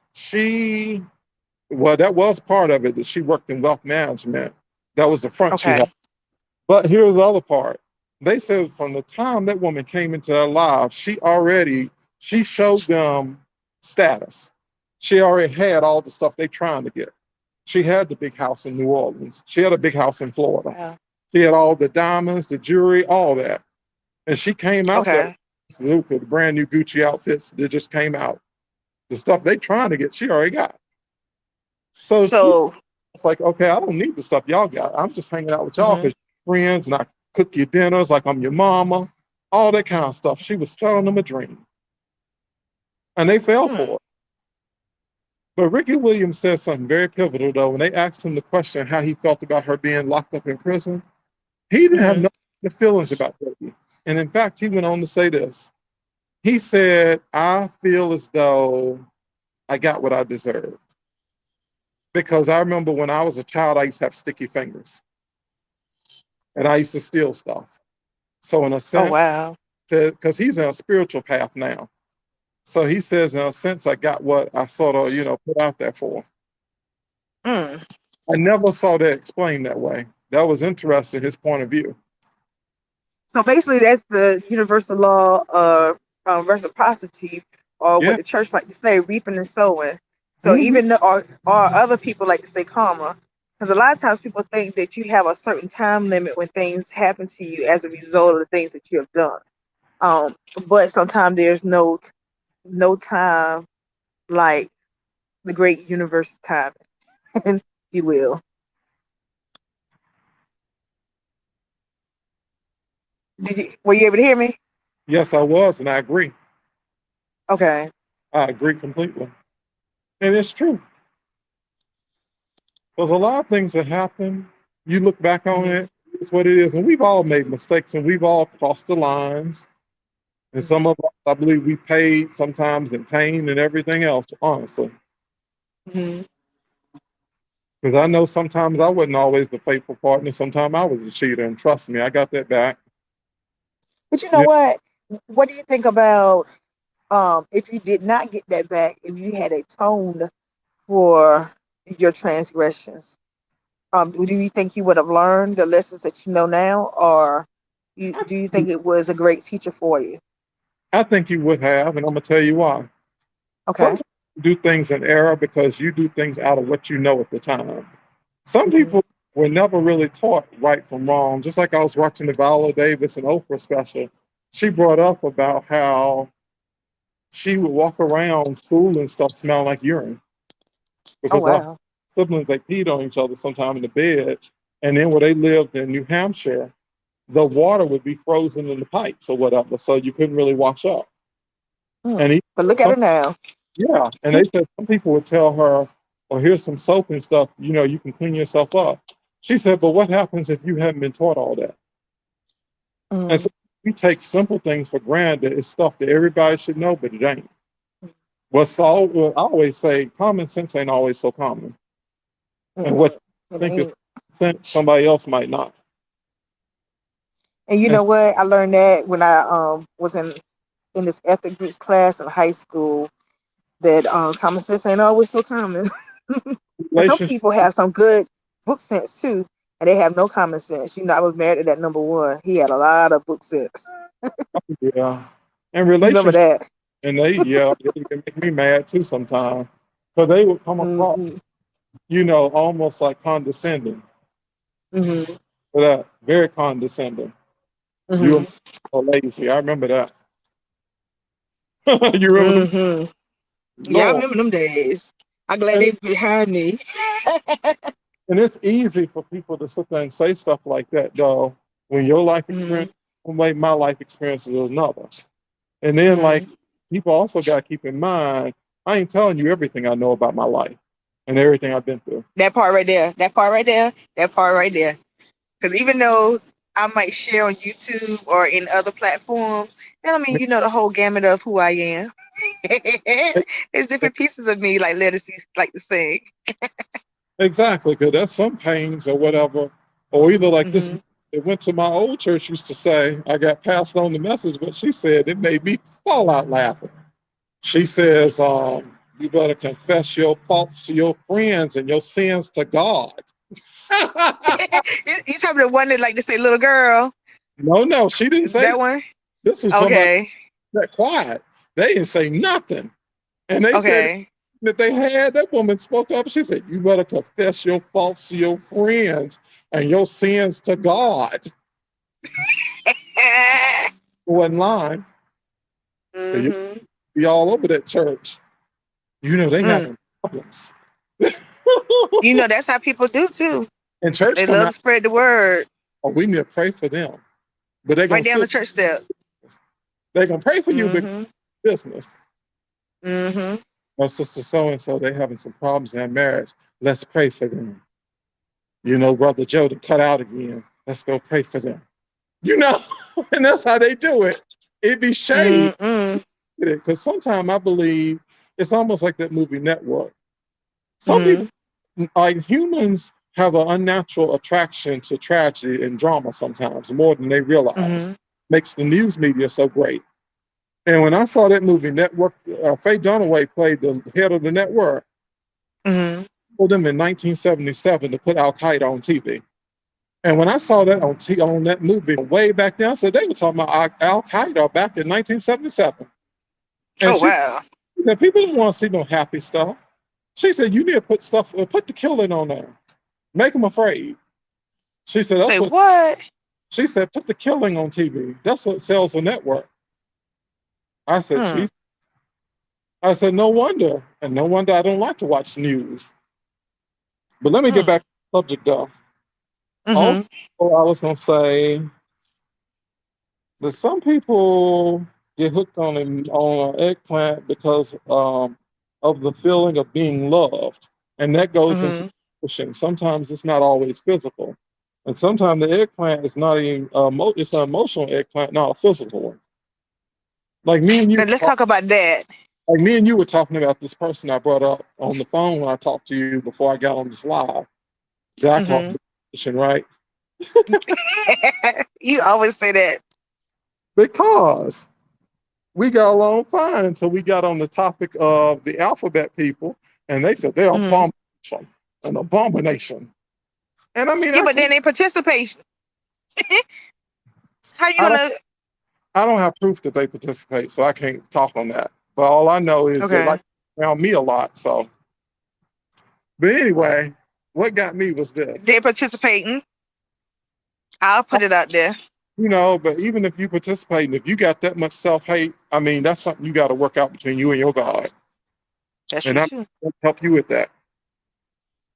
Speaker 2: well, that was part of it, that she worked in wealth management. That was the front she had.
Speaker 1: Okay.
Speaker 2: But here's the other part. They said from the time that woman came into their lives, she showed them status. She already had all the stuff they trying to get. She had the big house in New Orleans. She had a big house in Florida.
Speaker 1: Wow.
Speaker 2: She had all the diamonds, the jewelry, all that. And she came out there
Speaker 1: Okay.
Speaker 2: with the brand new Gucci outfits that just came out. The stuff they trying to get, she already got. So
Speaker 1: So,
Speaker 2: it's like, okay, I don't need the stuff y'all got. I'm just hanging out with y'all
Speaker 1: mhm,
Speaker 2: because you're friends and I cook your dinners like I'm your mama, all that kind of stuff. She was selling them a dream. And they fell
Speaker 1: hmm,
Speaker 2: for it. But Ricky Williams said something very pivotal though. When they asked him the question how he felt about her being locked up in prison, he didn't have
Speaker 1: mhm.
Speaker 2: no feelings about Peggy. And in fact, he went on to say this. He said, I feel as though I got what I deserved. Because I remember when I was a child, I used to have sticky fingers and I used to steal stuff. So, in a
Speaker 1: Oh,
Speaker 2: sense,
Speaker 1: wow.
Speaker 2: because he's in a spiritual path now. So he says, in a sense, I got what I sort of, put out there for.
Speaker 1: Mm.
Speaker 2: I never saw that explained that way. That was interesting, his point of view.
Speaker 1: So basically, that's the universal law of reciprocity, or what
Speaker 2: Yeah.
Speaker 1: the church like to say, reaping and sowing. So
Speaker 2: Hmm.
Speaker 1: even or other people like to say karma, because a lot of times people think that you have a certain time limit when things happen to you as a result of the things that you have done. Um, but sometimes there's no time like the great universe time, if you will. Were you able to hear me?
Speaker 2: Yes, I was, and I agree.
Speaker 1: Okay.
Speaker 2: I agree completely. And it's true. There's a lot of things that happen. You look back on
Speaker 1: Hmm.
Speaker 2: it, it's what it is. And we've all made mistakes and we've all crossed the lines. And some
Speaker 1: Hmm.
Speaker 2: of us, I believe, we paid sometimes in pain and everything else, honestly.
Speaker 1: Hmm.
Speaker 2: Because I know sometimes I wasn't always the faithful partner. Sometimes I was a cheater. And trust me, I got that back.
Speaker 1: But you know
Speaker 2: Yeah.
Speaker 1: what? What do you think about if you did not get that back, if you had atoned for your transgressions? Do you think you would have learned the lessons that you know now, or do you think it was a great teacher for you?
Speaker 2: I think you would have, and I'm going to tell you why.
Speaker 1: Okay.
Speaker 2: Sometimes you do things in error because you do things out of what you know at the time. Some
Speaker 1: Hmm.
Speaker 2: people were never really taught right from wrong. Just like I was watching the Viola Davis and Oprah special, she brought up about how she would walk around school and stuff smelling like urine
Speaker 1: Oh
Speaker 2: because
Speaker 1: wow.
Speaker 2: siblings, they peed on each other sometime in the bed. And then where they lived in New Hampshire, the water would be frozen in the pipes or whatever, so you couldn't really wash up. And he,
Speaker 1: But look at
Speaker 2: some,
Speaker 1: her now.
Speaker 2: yeah, and they said some people would tell her, "Well, here's some soap and stuff. You know, you can clean yourself up." She said, "But what happens if you haven't been taught all that?" And
Speaker 1: Mm,
Speaker 2: so we take simple things for granted. It's stuff that everybody should know, but it ain't. Well, I always say, common sense ain't always so common, and what
Speaker 1: mm-mm.
Speaker 2: you
Speaker 1: It
Speaker 2: think is
Speaker 1: ain't.
Speaker 2: sense, somebody else might not.
Speaker 1: And you
Speaker 2: And
Speaker 1: know what? I learned that when I was in this ethnic groups class in high school. That common sense ain't always so common. And some
Speaker 2: relationship,
Speaker 1: people have some good book sense too, and they have no common sense. You know, I was married to that number one. He had a lot of book sense.
Speaker 2: yeah, and
Speaker 1: You remember
Speaker 2: relationship,
Speaker 1: that?
Speaker 2: and they can make me mad too sometimes, because they would come across,
Speaker 1: Mm-hmm.
Speaker 2: almost like condescending.
Speaker 1: Mm-hmm.
Speaker 2: For that, very condescending. You
Speaker 1: Mm-hmm.
Speaker 2: are lazy. I remember that. You remember them?
Speaker 1: Mm-hmm. Yeah, I
Speaker 2: Lord.
Speaker 1: remember them days. I'm glad
Speaker 2: And,
Speaker 1: they behind me.
Speaker 2: and it's easy for people to sit there and say stuff like that, though, when your life
Speaker 1: Mm-hmm.
Speaker 2: experience, way my life experience is another. And then, like,
Speaker 1: Mm-hmm.
Speaker 2: people also got to keep in mind, I ain't telling you everything I know about my life and everything I've been through.
Speaker 1: That part right there. That part right there. That part right there. Because even though I might share on YouTube or in other platforms, that don't mean you know the whole gamut of who I am. There's different pieces of me, like Lettucey like to sing.
Speaker 2: Exactly, because there's some pains or whatever, or either like this,
Speaker 1: Hmm.
Speaker 2: it went to my old church used to say, I got passed on the message, but she said it made me fall out laughing. She says, you better confess your faults to your friends and your sins to God.
Speaker 1: You talking the one that like to say little girl?
Speaker 2: No, no, she didn't
Speaker 1: Is
Speaker 2: say
Speaker 1: that
Speaker 2: that.
Speaker 1: one?
Speaker 2: This was somebody
Speaker 1: Okay.
Speaker 2: that quiet. They didn't say nothing. And they said
Speaker 1: Okay.
Speaker 2: that they had, that woman spoke up. She said, you better confess your faults to your friends and your sins to God. Wasn't lying. You
Speaker 1: Hmm.
Speaker 2: be all over that church. They
Speaker 1: Mm.
Speaker 2: having problems.
Speaker 1: You know that's how people do too.
Speaker 2: And church
Speaker 1: They
Speaker 2: come
Speaker 1: love to
Speaker 2: out,
Speaker 1: spread the word
Speaker 2: oh, we need to pray for them. But they're
Speaker 1: right
Speaker 2: gonna
Speaker 1: down
Speaker 2: still
Speaker 1: the church step.
Speaker 2: they're gonna pray for you, but
Speaker 1: Hmm.
Speaker 2: business.
Speaker 1: Hmm.
Speaker 2: My sister so and so, they having some problems in their marriage. Let's pray for them. Brother Joe to cut out again. Let's go pray for them. You know, and that's how they do it. It be shade
Speaker 1: Mm-mm.
Speaker 2: because sometimes I believe it's almost like that movie Network. Some people,
Speaker 1: Mm-hmm.
Speaker 2: like humans, have an unnatural attraction to tragedy and drama sometimes more than they realize.
Speaker 1: Mm-hmm.
Speaker 2: Makes the news media so great. And when I saw that movie Network, Faye Dunaway played the head of the network.
Speaker 1: Mm-hmm.
Speaker 2: Told them in 1977 to put Al Qaeda on TV. And when I saw that on that movie way back then, I said they were talking about Al Qaeda back in 1977. And
Speaker 1: Oh
Speaker 2: she
Speaker 1: wow.
Speaker 2: said people don't want to see no happy stuff. She said you need to put the killing on there, make them afraid. She said that's
Speaker 1: Say
Speaker 2: what
Speaker 1: what?
Speaker 2: she said. Put the killing on TV. That's what sells the network. I said,
Speaker 1: Hmm.
Speaker 2: gee. I said no wonder, and no wonder I don't like to watch news. But let me get
Speaker 1: Hmm.
Speaker 2: back to the subject though. Also,
Speaker 1: Mm-hmm.
Speaker 2: I was gonna say that some people get hooked on an eggplant because of the feeling of being loved, and that goes into
Speaker 1: Mm-hmm.
Speaker 2: emotion. Sometimes it's not always physical, and sometimes the eggplant is not even it's an emotional eggplant, not a physical one. Like me and you,
Speaker 1: Now let's talk about that.
Speaker 2: were talking about this person I brought up on the phone when I talked to you before I got on this live. That I call
Speaker 1: Mm-hmm.
Speaker 2: emotion, right?
Speaker 1: You always say that.
Speaker 2: Because we got along fine until we got on the topic of the alphabet people, and they said they're
Speaker 1: Mm-hmm.
Speaker 2: abomination, an abomination. And I mean,
Speaker 1: Yeah, but then they participation. How you
Speaker 2: I don't,
Speaker 1: gonna?
Speaker 2: I don't have proof that they participate, so I can't talk on that. But all I know is they
Speaker 1: Okay.
Speaker 2: like around me a lot. So, but anyway, what got me was this.
Speaker 1: They're participating. I'll put it out there.
Speaker 2: But even if you participate, and if you got that much self hate, I mean, that's something you got to work out between you and your God,
Speaker 1: That's
Speaker 2: and
Speaker 1: true
Speaker 2: I'm
Speaker 1: too.
Speaker 2: going to help you with that.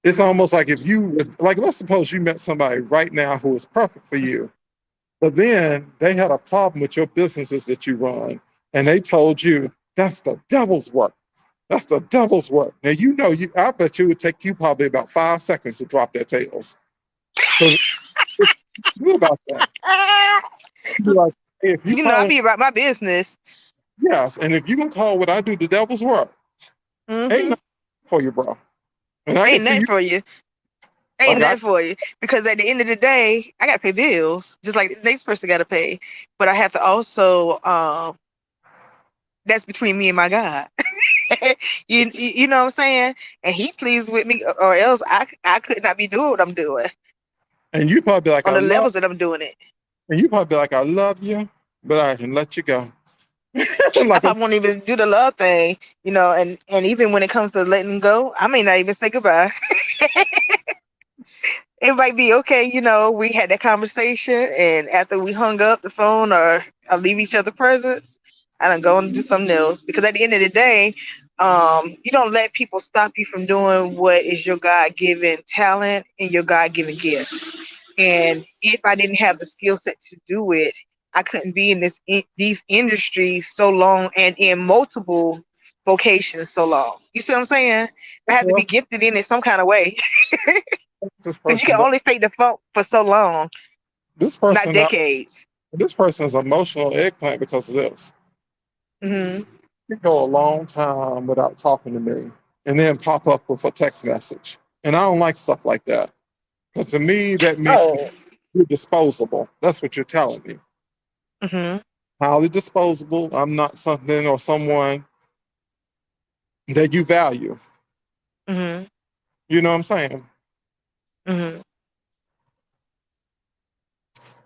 Speaker 2: It's almost like if you like, let's suppose you met somebody right now who is perfect for you, but then they had a problem with your businesses that you run, and they told you that's the devil's work. That's the devil's work. Now you know you. I bet you it would take you probably about 5 seconds to drop their tails. Because you about that. You be like, hey, if you
Speaker 1: You know, I
Speaker 2: call it,
Speaker 1: be about my business.
Speaker 2: yes, and if you gonna call what I do the devil's work, ain't
Speaker 1: Hmm.
Speaker 2: nothing for you, bro. And I can
Speaker 1: Ain't
Speaker 2: see
Speaker 1: nothing
Speaker 2: you
Speaker 1: for you. Ain't
Speaker 2: like I
Speaker 1: nothing for you. Because at the end of the day, I gotta pay bills, just like the next person gotta pay. But I have to also that's between me and my God. You know what I'm saying? And he pleased with me, or else I could not be doing what I'm doing
Speaker 2: and you probably be like,
Speaker 1: on
Speaker 2: I
Speaker 1: the
Speaker 2: love
Speaker 1: levels that I'm doing it.
Speaker 2: and you probably be like, I love you, but I can let you go.
Speaker 1: I
Speaker 2: Like I'm
Speaker 1: probably won't even do the love thing, and even when it comes to letting go, I may not even say goodbye. It might be okay, we had that conversation, and after we hung up the phone or leave each other presents, I done go and do something else. Because at the end of the day, you don't let people stop you from doing what is your God given talent and your God given gift. And if I didn't have the skill set to do it, I couldn't be in these industries so long and in multiple vocations so long. You see what I'm saying? I have to be
Speaker 2: well,
Speaker 1: gifted in it some kind of way.
Speaker 2: this
Speaker 1: Because you
Speaker 2: person,
Speaker 1: can
Speaker 2: but
Speaker 1: only fake the funk for so long,
Speaker 2: this
Speaker 1: not
Speaker 2: person, not
Speaker 1: decades.
Speaker 2: this person is emotional eggplant because of this.
Speaker 1: Hmm.
Speaker 2: You go a long time without talking to me, and then pop up with a text message, and I don't like stuff like that. Because to me, that means
Speaker 1: Oh.
Speaker 2: you're disposable. That's what you're telling me.
Speaker 1: Hmm.
Speaker 2: Highly disposable. I'm not something or someone that you value.
Speaker 1: Hmm.
Speaker 2: You know what I'm saying?
Speaker 1: Hmm.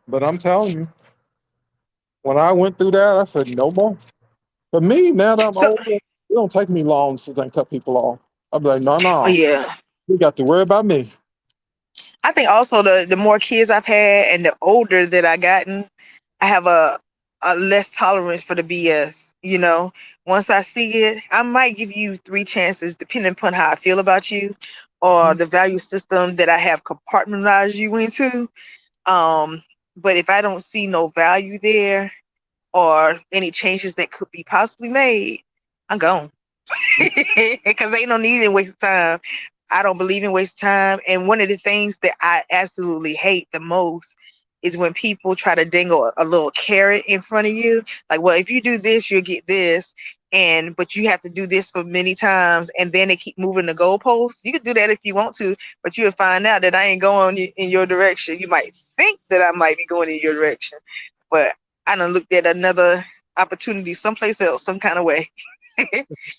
Speaker 2: But I'm telling you, when I went through that, I said, no more. For me, now that I'm
Speaker 1: So,
Speaker 2: older, it don't take me long to then cut people off. I'll be like, no,
Speaker 1: oh
Speaker 2: no,
Speaker 1: yeah.
Speaker 2: you got to worry about me.
Speaker 1: I think also the more kids I've had and the older that I gotten, I have a less tolerance for the BS. Once I see it, I might give you three chances, depending upon how I feel about you, or
Speaker 2: Mhm.
Speaker 1: the value system that I have compartmentalized you into. Um, but if I don't see no value there or any changes that could be possibly made, I'm gone. Because ain't no need in waste of time. I don't believe in waste of time. And one of the things that I absolutely hate the most is when people try to dangle a little carrot in front of you. Like, well, if you do this, you'll get this. But you have to do this for many times, and then they keep moving the goalposts. You can do that if you want to, but you'll find out that I ain't going in your direction. You might think that I might be going in your direction, but I done looked at another opportunity someplace else, some kind of way.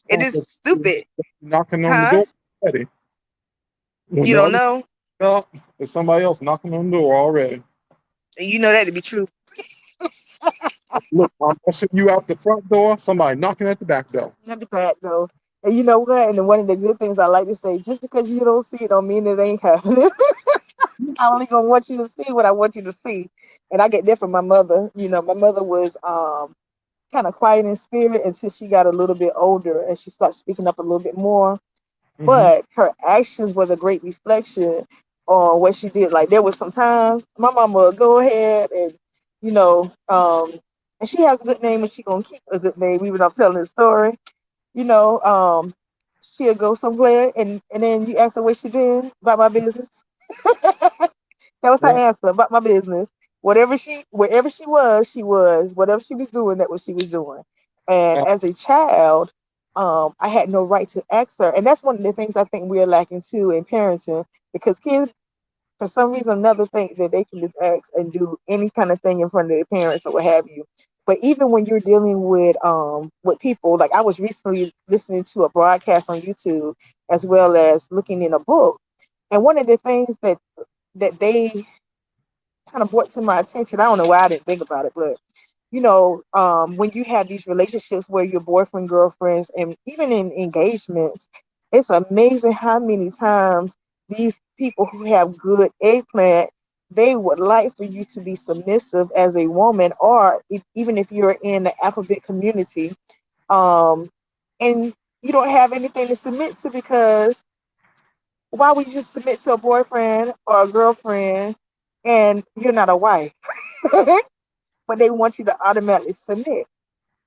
Speaker 1: It is stupid,
Speaker 2: Knocking on the
Speaker 1: huh?
Speaker 2: door already. When
Speaker 1: You
Speaker 2: the
Speaker 1: don't
Speaker 2: other
Speaker 1: know?
Speaker 2: up, there's somebody else knocking on the door already.
Speaker 1: And you know that to be true.
Speaker 2: Look, I'm pushing you out the front door, somebody knocking at the back door.
Speaker 1: Not the fact though. And you know what? And one of the good things I like to say, just because you don't see it don't mean it ain't happening. I only gonna want you to see what I want you to see. And I get that from my mother. My mother was kind of quiet in spirit until she got a little bit older and she started speaking up a little bit more.
Speaker 2: Hmm.
Speaker 1: But her actions was a great reflection on what she did. Like there was some times my mama would go ahead and you know, um, and she has a good name and she gonna keep a good name even though I'm telling the story. You know, um, she'll go somewhere and then you ask her where she been about my business. That was her
Speaker 2: Yeah.
Speaker 1: answer about my business. Wherever she was, she was. Whatever she was doing, that was she was doing. And
Speaker 2: Uh,
Speaker 1: as a child, I had no right to ask her. And that's one of the things I think we're lacking too in parenting, because kids, for some reason or another, think that they can just ask and do any kind of thing in front of their parents or what have you. But even when you're dealing with people, like I was recently listening to a broadcast on YouTube as well as looking in a book, and one of the things that they kind of brought to my attention. I don't know why I didn't think about it, but when you have these relationships where you're boyfriend, girlfriends, and even in engagements, it's amazing how many times these people who have good eggplant, they would like for you to be submissive as a woman, or even if you're in the alphabet community, um, and you don't have anything to submit to because Why would you just submit to a boyfriend or a girlfriend and you're not a wife? But they want you to automatically submit.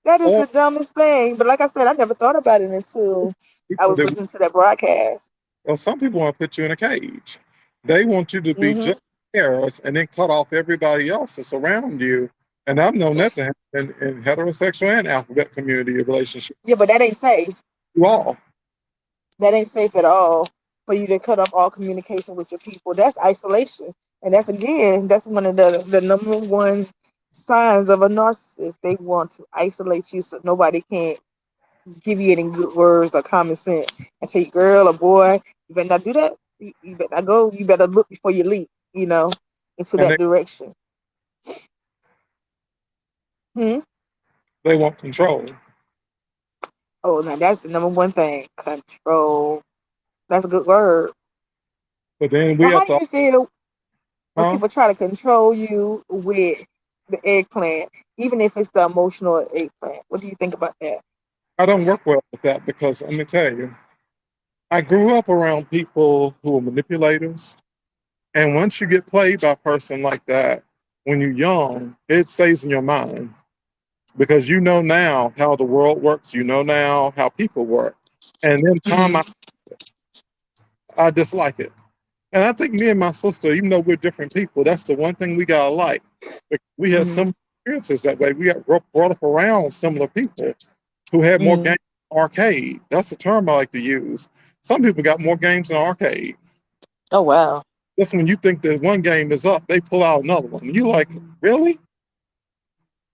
Speaker 1: That is
Speaker 2: Or
Speaker 1: the dumbest thing. But like I said, I never thought about it until I
Speaker 2: people
Speaker 1: was
Speaker 2: that,
Speaker 1: listening to that broadcast.
Speaker 2: or some people want to put you in a cage. They want you to be
Speaker 1: Hmm.
Speaker 2: just theirs and then cut off everybody else that's around you. And I've known that to happen in heterosexual and alphabet community
Speaker 1: Yeah,
Speaker 2: relationships.
Speaker 1: but that ain't safe.
Speaker 2: You all.
Speaker 1: That ain't safe at all for you to cut off all communication with your people. That's isolation. And that's again, that's one of the number one signs of a narcissist. They want to isolate you so nobody can give you any good words or common sense and tell you, girl or boy, you better not do that. You better not go. You better look before you leap, into
Speaker 2: And
Speaker 1: that direction. Hmm?
Speaker 2: they want control.
Speaker 1: Oh, now that's the number one thing. Control. That's a good word.
Speaker 2: But then
Speaker 1: Now,
Speaker 2: we
Speaker 1: how
Speaker 2: have
Speaker 1: do
Speaker 2: to,
Speaker 1: you feel when
Speaker 2: huh?
Speaker 1: people try to control you with the eggplant, even if it's the emotional eggplant? What do you think about that?
Speaker 2: I don't work well with that because let me tell you, I grew up around people who are manipulators. And once you get played by a person like that, when you're young, it stays in your mind because you know now how the world works. You know now how people work. And then time
Speaker 1: Hmm.
Speaker 2: I dislike it. And I think me and my sister, even though we're different people, that's the one thing we got alike. We had
Speaker 1: Hmm.
Speaker 2: similar experiences that way. We got brought up around similar people who had more
Speaker 1: Hmm.
Speaker 2: games in arcade. That's the term I like to use. Some people got more games in arcade.
Speaker 1: Oh wow.
Speaker 2: Just when you think that one game is up, they pull out another one. You like, really?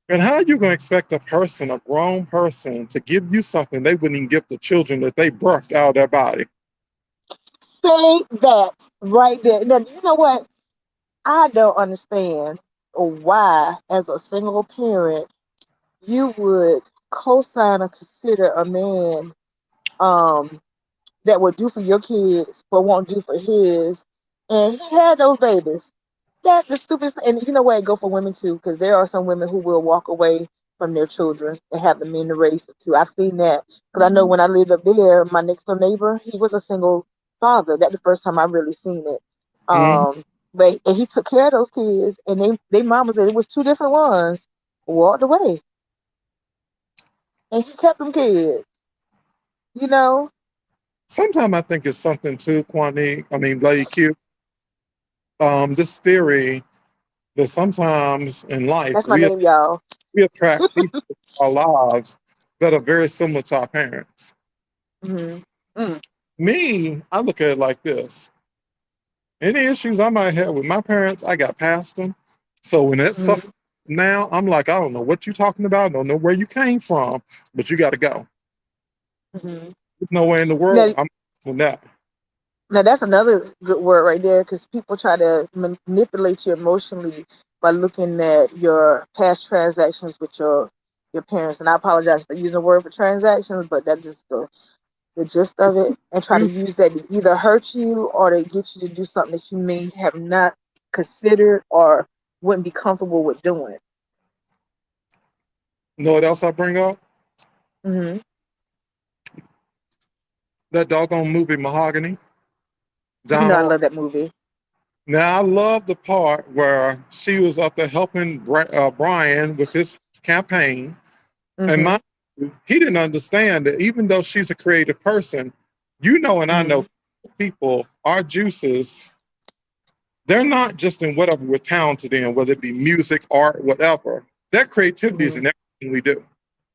Speaker 2: And how are you going to expect a person, a grown person, to give you something they wouldn't even give the children that they birthed out of their body?
Speaker 1: Say that right there. Now, you know what? I don't understand why, as a single parent, you would co-sign or consider a man um that would do for your kids but won't do for his, and he had those babies. That the stupidest, and you know what? It go for women too, because there are some women who will walk away from their children and have the men to raise them too. I've seen that because I know when I lived up there, my next door neighbor, he was a single father. That's the first time I really seen it.
Speaker 2: Mm-hmm.
Speaker 1: But and he took care of those kids, and they mama said it was two different ones. Walked away, and he kept them kids. You know,
Speaker 2: Sometimes I think it's something too, Kwani. I mean, Lady Q. This theory that sometimes in life
Speaker 1: that's my name, y'all.
Speaker 2: we attract people in our lives that are very similar to our parents.
Speaker 1: Hmm. Mm,
Speaker 2: Me, I look at it like this. Any issues I might have with my parents, I got past them. So when that stuff
Speaker 1: hmm.
Speaker 2: now, I'm like, I don't know what you're talking about. I don't know where you came from, but you got to go.
Speaker 1: Hmm.
Speaker 2: There's no way in the
Speaker 1: Now,
Speaker 2: world I'm doing that.
Speaker 1: Now that's another good word right there, because people try to manipulate you emotionally by looking at your past transactions with your parents. And I apologize for using the word for transactions, but that's just the gist of it. And try to
Speaker 2: You
Speaker 1: use that to either hurt you or to get you to do something that you may have not considered or wouldn't be comfortable with doing.
Speaker 2: know what else I bring up?
Speaker 1: Hmm.
Speaker 2: That doggone movie Mahogany,
Speaker 1: You know I
Speaker 2: Donald.
Speaker 1: love that movie.
Speaker 2: Now I love the part where she was up there helping Brian with his campaign, and
Speaker 1: Hmm.
Speaker 2: mind you, he didn't understand that even though she's a creative person, and I know
Speaker 1: Hmm.
Speaker 2: people, our juices, they're not just in whatever we're talented in, whether it be music, art, whatever. That creativity is
Speaker 1: Hmm.
Speaker 2: in everything we do.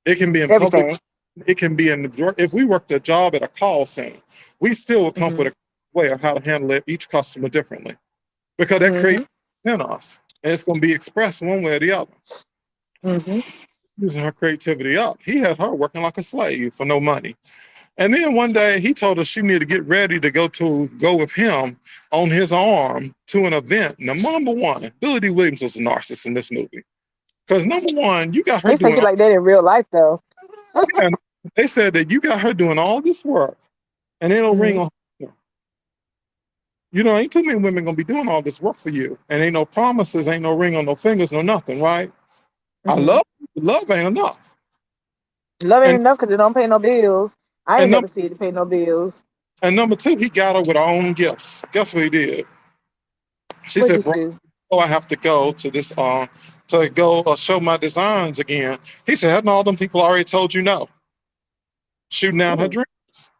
Speaker 2: It can be in public.
Speaker 1: Everything.
Speaker 2: It can be in if we worked a job at a call center, we still would come up with
Speaker 1: Hmm.
Speaker 2: a way of how to handle each customer differently because that creativity
Speaker 1: Hmm.
Speaker 2: is in us, and it's going to be expressed one way or the other.
Speaker 1: Hmm.
Speaker 2: Using her creativity up, he had her working like a slave for no money. And then one day he told her she needed to get ready to go with him on his arm to an event. Now, number one, Billy D. Williams was a narcissist in this movie. Because number one, you got her
Speaker 1: They say
Speaker 2: doing
Speaker 1: you
Speaker 2: all,
Speaker 1: like that in real life though.
Speaker 2: and they said that you got her doing all this work and ain't no ring
Speaker 1: Hmm.
Speaker 2: on her. Ain't too many women gonna be doing all this work for you. And ain't no promises, ain't no ring on no fingers, no nothing, right? I
Speaker 1: Hmm.
Speaker 2: love ain't enough.
Speaker 1: Love ain't
Speaker 2: And
Speaker 1: enough because it don't pay no bills. I
Speaker 2: and
Speaker 1: ain't
Speaker 2: number
Speaker 1: never see it to pay no bills.
Speaker 2: And number two, he got her with her own gifts. Guess what he did? She
Speaker 1: What
Speaker 2: said,
Speaker 1: did he
Speaker 2: "Bro,
Speaker 1: do?
Speaker 2: oh, I have to go to this to go show my designs again." He said, "Hadn't all them people already told you no?" Shooting down her
Speaker 1: Ooh.
Speaker 2: dreams.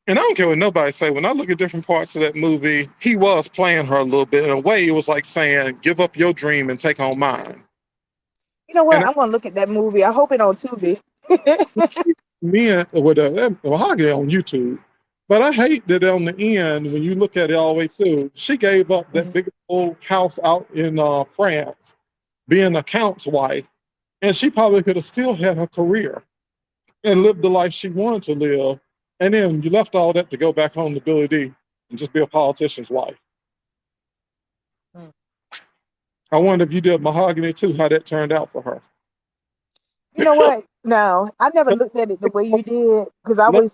Speaker 2: And I don't care what nobody say. When I look at different parts of that movie, he was playing her a little bit. In a way, it was like saying, "Give up your dream and take home mine."
Speaker 1: You know
Speaker 2: And
Speaker 1: what? I'm gonna look at that movie. I hope it on Tubi.
Speaker 2: me and with Mahogany on YouTube. But I hate that on the end, when you look at it all the way through, she gave up that
Speaker 1: Mhm.
Speaker 2: big old house out in France, being a count's wife, and she probably could have still had her career and lived the life she wanted to live. And then you left all that to go back home to Billy D and just be a politician's wife.
Speaker 1: Mm.
Speaker 2: I wonder if you did Mahogany too, how that turned out for her.
Speaker 1: You know what? No, I never looked at it the way you did because
Speaker 2: Let-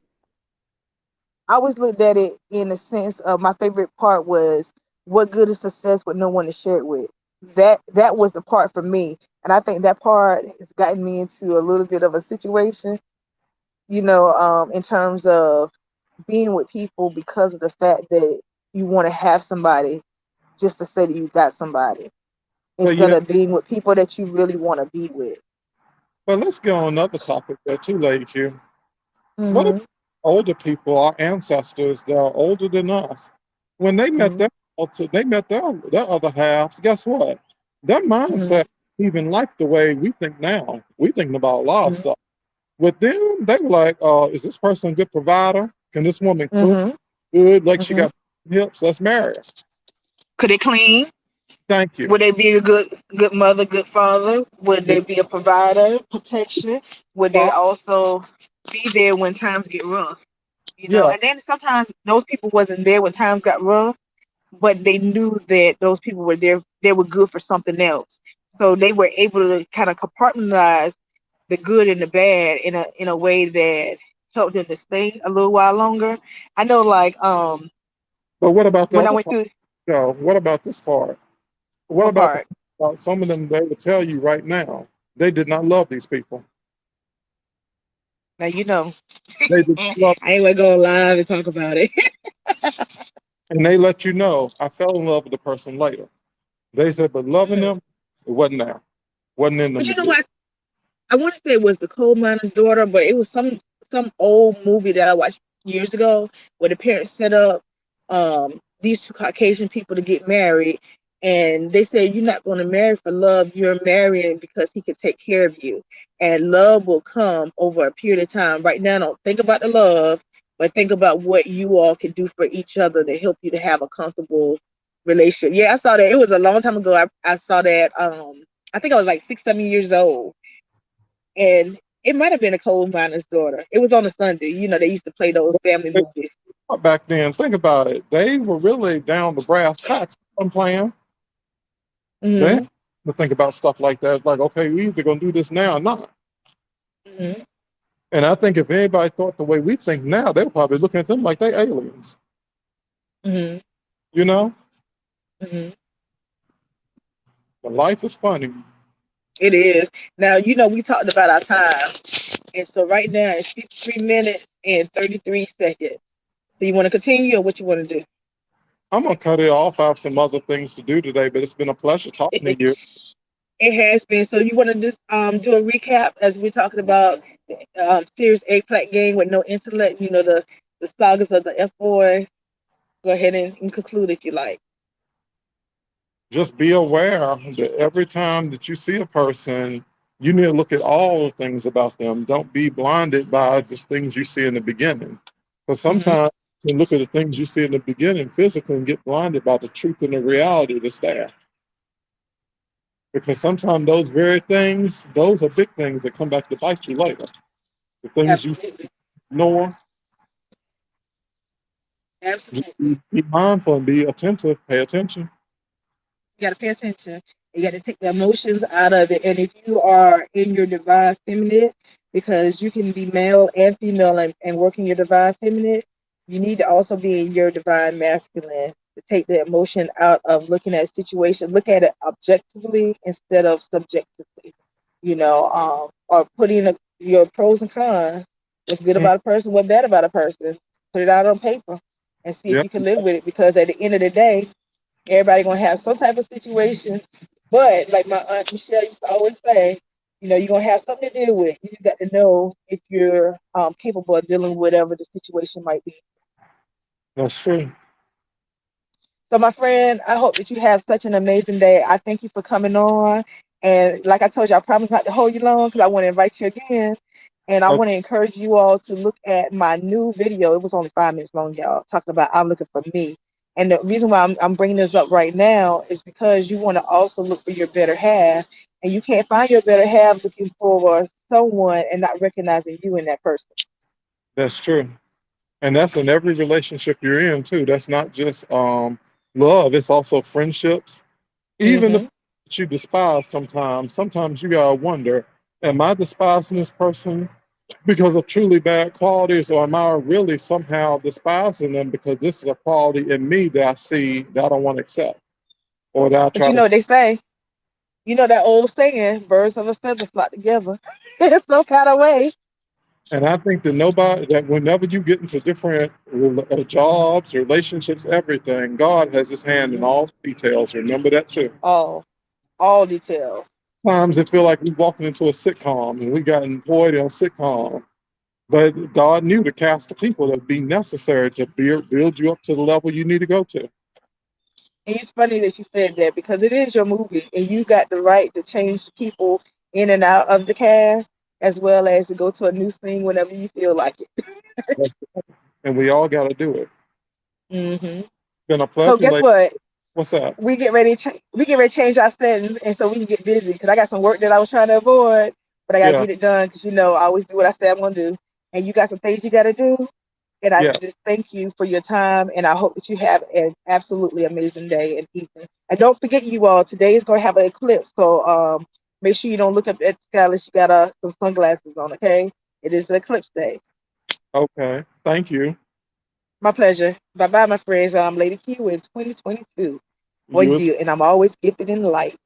Speaker 1: I always looked at it in the sense of my favorite part was what good is success with no one to share it with. That was the part for me, and I think that part has gotten me into a little bit of a situation, in terms of being with people because of the fact that you want to have somebody just to say that you got somebody
Speaker 2: But
Speaker 1: instead
Speaker 2: yeah,
Speaker 1: of being with people that you really want to be with.
Speaker 2: but let's get on another topic there too, Lady Q. What about
Speaker 1: Mhm.
Speaker 2: older people, our ancestors that are older than us? When they met
Speaker 1: Mhm.
Speaker 2: their other halves, guess what? Their
Speaker 1: Mhm.
Speaker 2: mindset even like the way we think now. We thinking about a lot of
Speaker 1: Mhm.
Speaker 2: stuff. With them, they were like, is this person a good provider? Can this woman cook
Speaker 1: Mhm.
Speaker 2: good? Like she
Speaker 1: Mhm.
Speaker 2: got hips? Let's marry her.
Speaker 1: Could they clean?
Speaker 2: Thank you.
Speaker 1: Would they be a good mother, good father? Would they be a provider, protection? Would they also be there when times get rough?
Speaker 2: Yeah,
Speaker 1: And then sometimes those people wasn't there when times got rough, but they knew that those people were there. They were good for something else, so they were able to kind of compartmentalize the good and the bad in a way that helped them to stay a little while longer. I know, like
Speaker 2: but what about the
Speaker 1: when I
Speaker 2: other
Speaker 1: went
Speaker 2: part?
Speaker 1: through
Speaker 2: Yo, what about this part? What
Speaker 1: what
Speaker 2: about the
Speaker 1: part.
Speaker 2: part some of them they would tell you right now they did not love these people.
Speaker 1: Now
Speaker 2: They did
Speaker 1: I
Speaker 2: not love,
Speaker 1: ain't gonna go live and talk about it.
Speaker 2: and they let you know I fell in love with the person later. They said, but loving
Speaker 1: Mm.
Speaker 2: them, it wasn't there. Wasn't in them
Speaker 1: But
Speaker 2: to
Speaker 1: you know
Speaker 2: do.
Speaker 1: what? I want to say it was the coal miner's daughter, but it was some old movie that I watched years ago where the parents set up these two Caucasian people to get married, and they said you're not going to marry for love, you're marrying because he can take care of you, and love will come over a period of time. Right now, don't think about the love, but think about what you all can do for each other to help you to have a comfortable relationship. Yeah, I saw that. It was a long time ago. I saw that. I think I was like 6, 7 years old, and it might have been a coal miner's daughter. It was on a Sunday. They used to play those family movies.
Speaker 2: Back then, think about it. They were really down to brass tacks. I'm playing. They didn't
Speaker 1: Hmm.
Speaker 2: have to think about stuff like that. Like, okay, we either gonna do this now or not.
Speaker 1: Hmm.
Speaker 2: And I think if anybody thought the way we think now, they're probably looking at them like they aliens.
Speaker 1: Hmm.
Speaker 2: You know,
Speaker 1: Hmm.
Speaker 2: but life is funny.
Speaker 1: It is. Now, we talked about our time. And so right now it's 53 minutes and 33 seconds. So you want to continue or what you want to do?
Speaker 2: I'm gonna cut it off. I have some other things to do today, but it's been a pleasure talking to you.
Speaker 1: It has been. So you want to just do a recap as we're talking about series Eggplant Game with No Intellect, the sagas of the F boys. Go ahead and conclude if you like.
Speaker 2: Just be aware that every time that you see a person, you need to look at all the things about them. Don't be blinded by just things you see in the beginning. Because
Speaker 1: Hmm.
Speaker 2: sometimes you can look at the things you see in the beginning physically and get blinded by the truth and the reality that's there. Because sometimes those very things, those are big things that come back to bite you later. The things you
Speaker 1: Absolutely.
Speaker 2: ignore, just
Speaker 1: Absolutely.
Speaker 2: be mindful and be attentive, pay attention.
Speaker 1: You got to pay attention. You got to take the emotions out of it. And if you are in your divine feminine, because you can be male and female and work in your divine feminine, you need to also be in your divine masculine to take the emotion out of looking at a situation. Look at it objectively instead of subjectively, or putting your pros and cons. What's good
Speaker 2: Mm,
Speaker 1: about a person, what's bad about a person. put it out on paper and see if
Speaker 2: Yep,
Speaker 1: you can live with it. Because at the end of the day, everybody gonna have some type of situations. But like my aunt Michelle used to always say, you're gonna have something to deal with. You just got to know if you're capable of dealing with whatever the situation might be.
Speaker 2: that's true.
Speaker 1: So, my friend, I hope that you have such an amazing day. I thank you for coming on. And like I told you, I promise not to hold you long because I want to invite you again. And I
Speaker 2: Okay,
Speaker 1: want to encourage you all to look at my new video. It was only 5 minutes long, y'all, talking about I'm looking for me. And the reason why I'm bringing this up right now is because you want to also look for your better half. And you can't find your better half looking for someone and not recognizing you in that person.
Speaker 2: that's true. And that's in every relationship you're in too. That's not just love, it's also friendships. Even the
Speaker 1: Hmm.
Speaker 2: people that you despise sometimes you gotta wonder, am I despising this person because of truly bad qualities, or am I really somehow despising them because this is a quality in me that I see that I don't want to accept or that I
Speaker 1: But
Speaker 2: try
Speaker 1: you know
Speaker 2: to.
Speaker 1: what they say? You know that old saying, birds of a feather flock together. In some kind of way.
Speaker 2: And I think that whenever you get into different jobs, relationships, everything, God has His hand in
Speaker 1: Hmm.
Speaker 2: all details. Remember that too.
Speaker 1: All details.
Speaker 2: Sometimes it feel like we walking into a sitcom and we got employed in a sitcom. But God knew to cast the people that would be necessary to build you up to the level you need to go to.
Speaker 1: And it's funny that you said that because it is your movie and you got the right to change people in and out of the cast as well as to go to a new scene whenever you feel like it.
Speaker 2: And we all got to do it.
Speaker 1: Hmm.
Speaker 2: Been a
Speaker 1: So
Speaker 2: pleasure,
Speaker 1: guess
Speaker 2: lady.
Speaker 1: what?
Speaker 2: What's up?
Speaker 1: We get ready to change our settings and so we can get busy because I got some work that I was trying to avoid, but I got to
Speaker 2: Yeah,
Speaker 1: get it done because I always do what I say I'm going to do. And you got some things you got to do. And I
Speaker 2: yeah.
Speaker 1: just thank you for your time, and I hope that you have an absolutely amazing day and evening. And don't forget, you all, today is going to have an eclipse, so make sure you don't look up at the sky unless you got some sunglasses on, okay? It is an eclipse day.
Speaker 2: Okay. Thank you.
Speaker 1: My pleasure. Bye bye, my friends. I'm Lady Q in 2022 for
Speaker 2: You as
Speaker 1: you, and I'm always gifted in light.